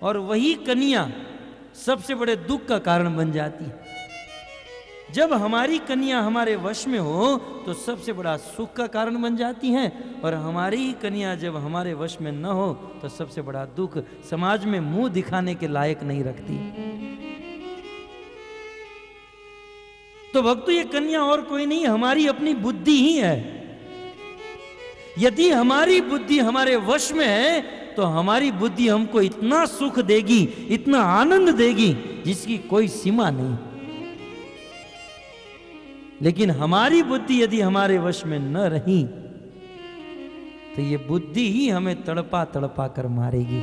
और वही कन्या सबसे बड़े दुख का कारण बन जाती है। जब हमारी कन्या हमारे वश में हो तो सबसे बड़ा सुख का कारण बन जाती हैं, और हमारी ही कन्या जब हमारे वश में न हो तो सबसे बड़ा दुख, समाज में मुंह दिखाने के लायक नहीं रखती। तो भक्तों ये कन्या और कोई नहीं, हमारी अपनी बुद्धि ही है। यदि हमारी बुद्धि हमारे वश में है तो हमारी बुद्धि हमको इतना सुख देगी, इतना आनंद देगी जिसकी कोई सीमा नहीं। लेकिन हमारी बुद्धि यदि हमारे वश में न रही तो ये बुद्धि ही हमें तड़पा तड़पा कर मारेगी।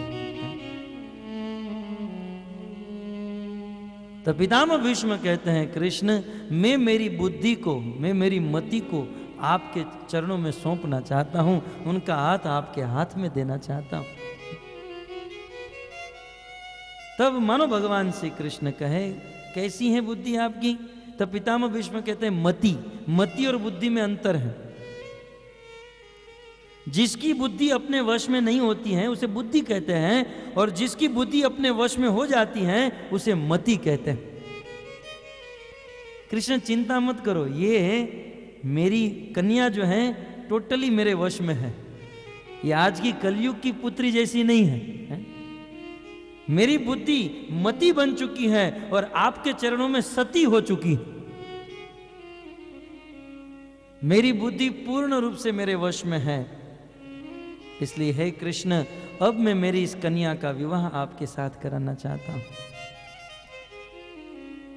तो पितामह भीष्म कहते हैं, कृष्ण मैं मेरी बुद्धि को, मैं मेरी मति को आपके चरणों में सौंपना चाहता हूं, उनका हाथ आपके हाथ में देना चाहता हूं। तब मानो भगवान श्री कृष्ण कहे, कैसी है बुद्धि आपकी? तब पितामह भीष्म कहते हैं, मति। मति और बुद्धि में अंतर है। जिसकी बुद्धि अपने वश में नहीं होती है उसे बुद्धि कहते हैं, और जिसकी बुद्धि अपने वश में हो जाती है उसे मति कहते हैं। कृष्ण चिंता मत करो, ये मेरी कन्या जो है टोटली मेरे वश में है। ये आज की कलयुग की पुत्री जैसी नहीं है। मेरी बुद्धि मति बन चुकी है और आपके चरणों में सती हो चुकी। मेरी बुद्धि पूर्ण रूप से मेरे वश में है। इसलिए हे कृष्ण, अब मैं मेरी इस कन्या का विवाह आपके साथ कराना चाहता हूं।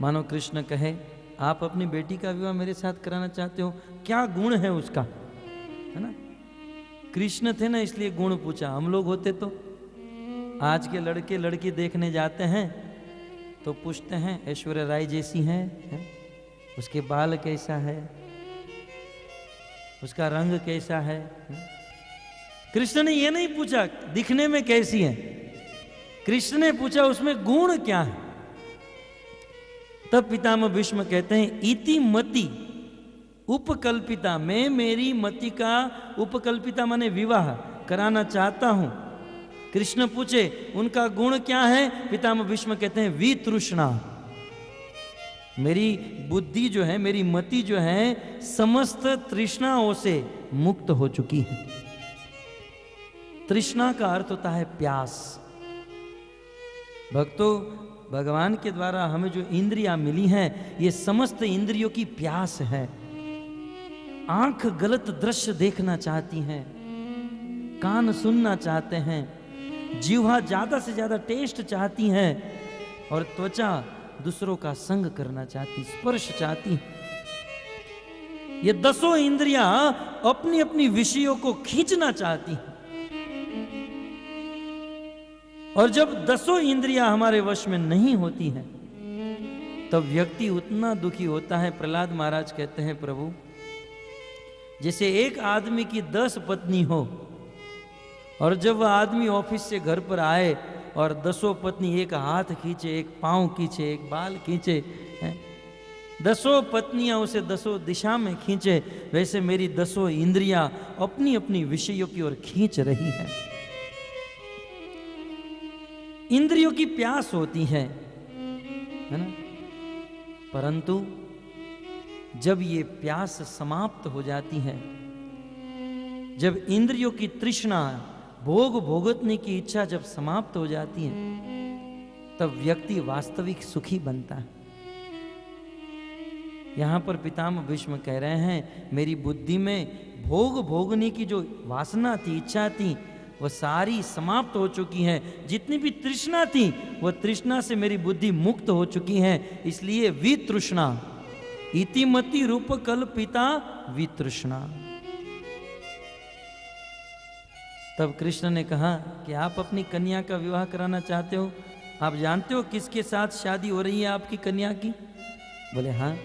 मानो कृष्ण कहे, आप अपनी बेटी का विवाह मेरे साथ कराना चाहते हो, क्या गुण है उसका, है ना? कृष्ण थे ना, इसलिए गुण पूछा। हम लोग होते तो आज के लड़के लड़की देखने जाते हैं तो पूछते हैं ऐश्वर्या राय जैसी है? उसके बाल कैसा है, उसका रंग कैसा है? कृष्ण ने यह नहीं पूछा दिखने में कैसी है, कृष्ण ने पूछा उसमें गुण क्या है। तब पितामह भीष्म कहते हैं, इति मति उपकल्पिता, मैं मेरी मति का उपकल्पिता माने विवाह कराना चाहता हूं। कृष्ण पूछे उनका गुण क्या है? पितामह भीष्म कहते हैं, वितृष्णा। मेरी बुद्धि जो है, मेरी मति जो है, समस्त तृष्णाओं से मुक्त हो चुकी है। तृष्णा का अर्थ होता है प्यास। भक्तों, भगवान के द्वारा हमें जो इंद्रियां मिली हैं, ये समस्त इंद्रियों की प्यास है। आंख गलत दृश्य देखना चाहती हैं, कान सुनना चाहते हैं, जीवा ज्यादा से ज्यादा टेस्ट चाहती हैं, और त्वचा दूसरों का संग करना चाहती, स्पर्श चाहती। ये 10 इंद्रियां अपनी अपनी विषयों को खींचना चाहती हैं। और जब 10 इंद्रियां हमारे वश में नहीं होती हैं तब व्यक्ति उतना दुखी होता है। प्रहलाद महाराज कहते हैं, प्रभु जैसे एक आदमी की 10 पत्नी हो, और जब वह आदमी ऑफिस से घर पर आए और 10 पत्नी एक हाथ खींचे, एक पांव खींचे, एक बाल खींचे, 10 पत्नियां उसे 10 दिशा में खींचे, वैसे मेरी 10 इंद्रियां अपनी अपनी विषयों की ओर खींच रही है। इंद्रियों की प्यास होती है ना? परंतु जब ये प्यास समाप्त हो जाती है, जब इंद्रियों की तृष्णा, भोग भोगतने की इच्छा जब समाप्त हो जाती है, तब व्यक्ति वास्तविक सुखी बनता है। यहां पर पितामह भीष्म कह रहे हैं, मेरी बुद्धि में भोग भोगने की जो वासना थी, इच्छा थी, वह सारी समाप्त हो चुकी है। जितनी भी तृष्णा थी, वह तृष्णा से मेरी बुद्धि मुक्त हो चुकी है। इसलिए वितृष्णा, इतिमति रूप कल्पिता वितृष्णा। तब कृष्ण ने कहा कि आप अपनी कन्या का विवाह कराना चाहते हो, आप जानते हो किसके साथ शादी हो रही है आपकी कन्या की? बोले हाँ,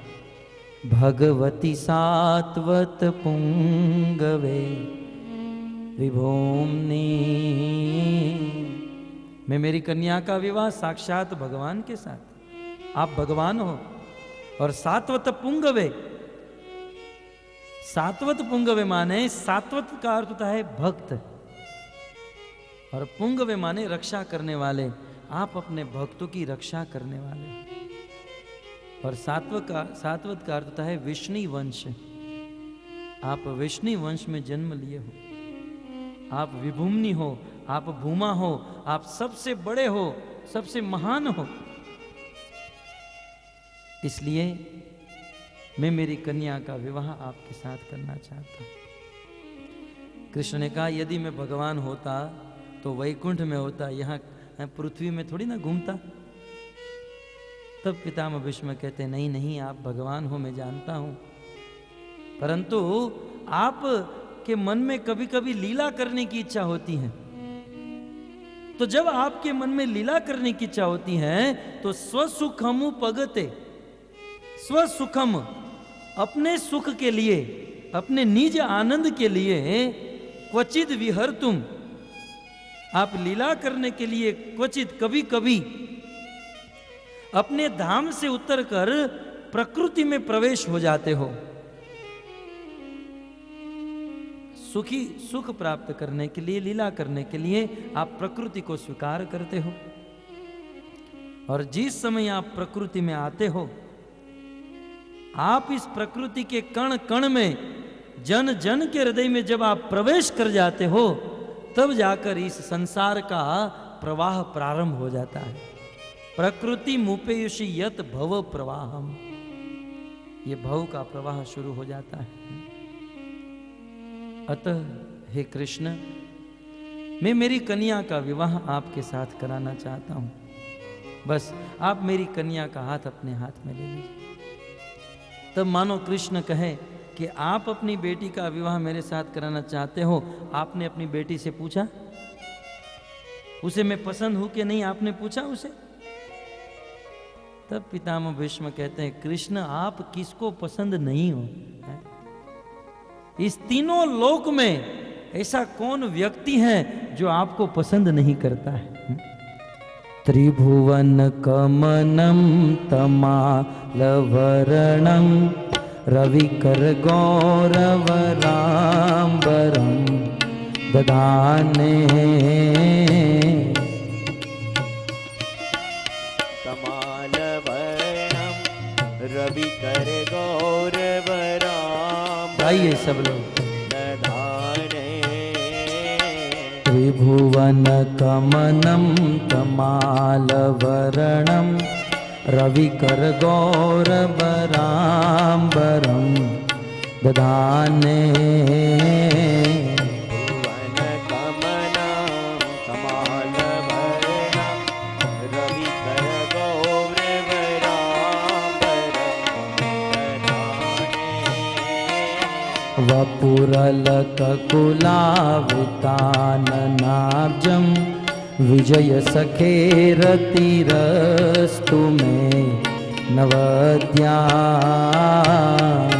भगवती सात्वत पुंगवे विभूमनि। मैं मेरी कन्या का विवाह साक्षात भगवान के साथ, आप भगवान हो। और सात्वत पुंगवे, सात्वत पुंगवे माने, सात्वत का अर्थ होता है भक्त, और पुंगवे माने रक्षा करने वाले। आप अपने भक्तों की रक्षा करने वाले। और सात्वत का अर्थ होता है विष्णु वंश। आप विष्णु वंश में जन्म लिए हो, आप विभूमनि हो, आप भूमा हो, आप सबसे बड़े हो, सबसे महान हो। इसलिए मैं मेरी कन्या का विवाह आपके साथ करना चाहता हूं। कृष्ण ने कहा यदि मैं भगवान होता तो वैकुंठ में होता, यहाँ पृथ्वी में थोड़ी ना घूमता। तब पितामह भीष्म कहते नहीं नहीं, आप भगवान हो मैं जानता हूं, परंतु आप के मन में कभी कभी लीला करने की इच्छा होती है। तो जब आपके मन में लीला करने की इच्छा होती है तो स्वसुखम पगते, स्वसुखम अपने सुख के लिए, अपने निज आनंद के लिए क्वचित विहर तुम, आप लीला करने के लिए क्वचित कभी कभी अपने धाम से उतरकर प्रकृति में प्रवेश हो जाते हो। सुख प्राप्त करने के लिए, लीला करने के लिए आप प्रकृति को स्वीकार करते हो। और जिस समय आप प्रकृति में आते हो, आप इस प्रकृति के कण कण में, जन जन के हृदय में जब आप प्रवेश कर जाते हो, तब जाकर इस संसार का प्रवाह प्रारंभ हो जाता है। प्रकृति मुपेयुषि यत भव प्रवाहम, ये भव का प्रवाह शुरू हो जाता है। अतः हे कृष्ण, मैं मेरी कन्या का विवाह आपके साथ कराना चाहता हूं। बस आप मेरी कन्या का हाथ अपने हाथ में ले लीजिए। तब मानो कृष्ण कहे कि आप अपनी बेटी का विवाह मेरे साथ कराना चाहते हो। आपने अपनी बेटी से पूछा, उसे मैं पसंद हूं कि नहीं, आपने पूछा उसे? तब पितामह भीष्म कहते हैं कृष्ण, आप किसको पसंद नहीं हो? इस तीनों लोक में ऐसा कौन व्यक्ति है जो आपको पसंद नहीं करता है? त्रिभुवन कमनम तमालवरणं रविकर गौरवराम्बरं दधाने। तमालवर्णं रविकर गौरवराम्बरं, आइए सब लोग। दधाने। त्रिभुवन कमनं तमालवरणं रविकर गौरवराम्बरं दधाने। भुवन कमनं तमालवर्णं रविकर गौरवराम्बरं दधाने। वपुरलककुलावृताननाब्जं विजय सखेरतिरस्तु मे नवद्या।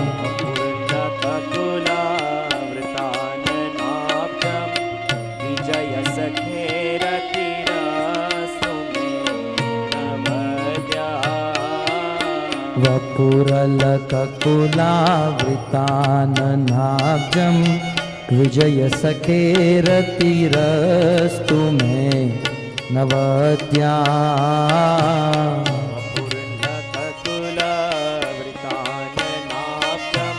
वपुरलककुलावृताननाब्जं विजय सखेरतिरस्तु मे नवद्या। वपुरलककुलावृताननाब्जं विजय सखेरतिरस्तु मे नवद्या। वपुरलककुलावृताननाब्जं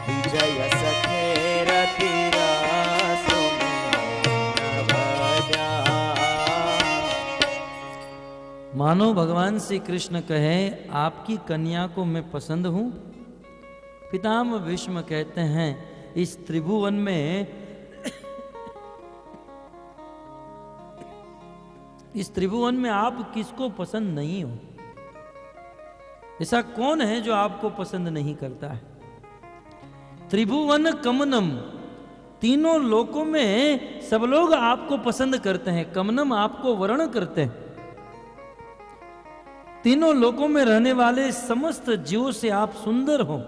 विजय सखेरतिरस्तु मे नवद्या। मानो भगवान श्री कृष्ण कहे आपकी कन्या को मैं पसंद हूं। पितामह भीष्म कहते हैं इस त्रिभुवन में इस त्रिभुवन में आप किसको पसंद नहीं हो? ऐसा कौन है जो आपको पसंद नहीं करता है? त्रिभुवन कमनम, तीनों लोकों में सब लोग आपको पसंद करते हैं। कमनम आपको वर्ण करते हैं। तीनों लोकों में रहने वाले समस्त जीवों से आप सुंदर हो।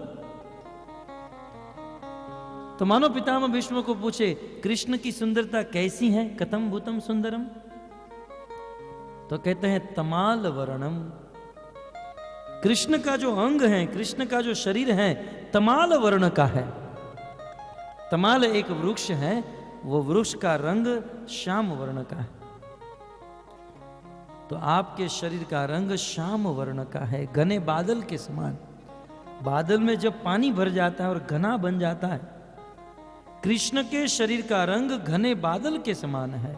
तो मानो पितामह भीष्म को पूछे कृष्ण की सुंदरता कैसी है? कथम भूतम सुंदरम। तो कहते हैं तमाल वर्णम। कृष्ण का जो अंग है, कृष्ण का जो शरीर है, तमाल वर्ण का है। तमाल एक वृक्ष है, वो वृक्ष का रंग श्याम वर्ण का है। तो आपके शरीर का रंग श्याम वर्ण का है, घने बादल के समान। बादल में जब पानी भर जाता है और घना बन जाता है, कृष्ण के शरीर का रंग घने बादल के समान है।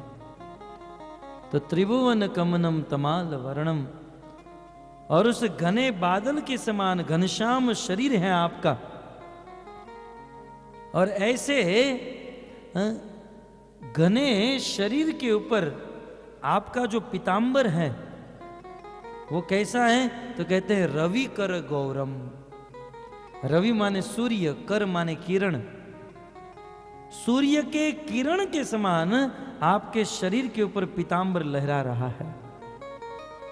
तो त्रिभुवन कमनम तमाल वर्णम, और उस घने बादल के समान घनश्याम शरीर है आपका। और ऐसे घने शरीर के ऊपर आपका जो पीतांबर है वो कैसा है? तो कहते हैं रवि कर गौरम। रवि माने सूर्य, कर माने किरण। सूर्य के किरण के समान आपके शरीर के ऊपर पीतांबर लहरा रहा है।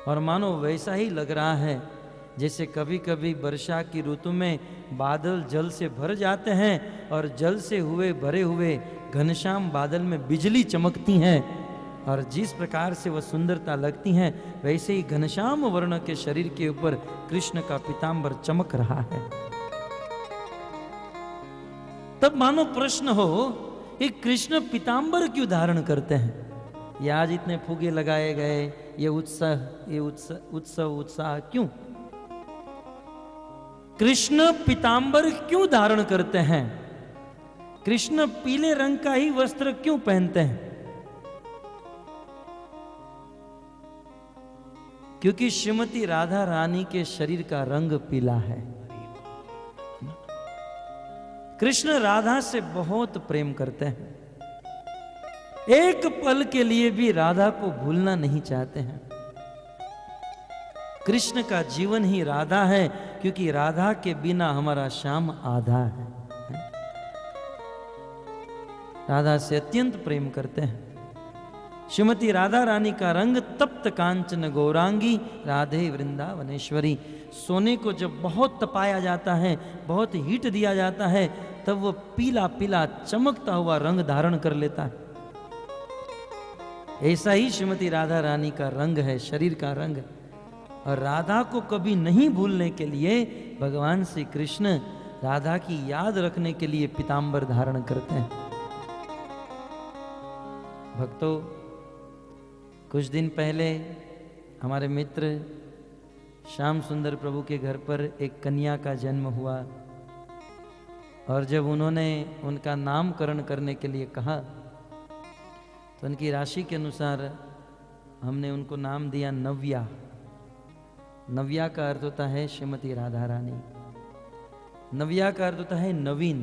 और मानो वैसा ही लग रहा है जैसे कभी कभी वर्षा की ऋतु में बादल जल से भर जाते हैं और जल से भरे हुए घनश्याम बादल में बिजली चमकती हैं, और जिस प्रकार से वह सुंदरता लगती हैं, वैसे ही घनश्याम वर्ण के शरीर के ऊपर कृष्ण का पीतांबर चमक रहा है। तब मानो प्रश्न हो, ये कृष्ण पीतांबर क्यों धारण करते हैं? ये आज इतने फुगे लगाए गए, ये उत्साह क्यों? कृष्ण पीतांबर क्यों धारण करते हैं? कृष्ण पीले रंग का ही वस्त्र क्यों पहनते हैं? क्योंकि श्रीमती राधा रानी के शरीर का रंग पीला है। कृष्ण राधा से बहुत प्रेम करते हैं, एक पल के लिए भी राधा को भूलना नहीं चाहते हैं। कृष्ण का जीवन ही राधा है, क्योंकि राधा के बिना हमारा श्याम आधा है। राधा से अत्यंत प्रेम करते हैं। श्रीमती राधा रानी का रंग तप्त कांचन गौरांगी राधे वृंदावनेश्वरी। सोने को जब बहुत तपाया जाता है, बहुत हीट दिया जाता है, तब वो पीला पीला चमकता हुआ रंग धारण कर लेता है। ऐसा ही श्रीमती राधा रानी का रंग है, शरीर का रंग। और राधा को कभी नहीं भूलने के लिए भगवान श्री कृष्ण राधा की याद रखने के लिए पीतांबर धारण करते हैं। भक्तों, कुछ दिन पहले हमारे मित्र श्याम सुंदर प्रभु के घर पर एक कन्या का जन्म हुआ, और जब उन्होंने उनका नामकरण करने के लिए कहा तो उनकी राशि के अनुसार हमने उनको नाम दिया नव्या। नव्या का अर्थ होता है श्रीमती राधा रानी। नव्या का अर्थ होता है नवीन।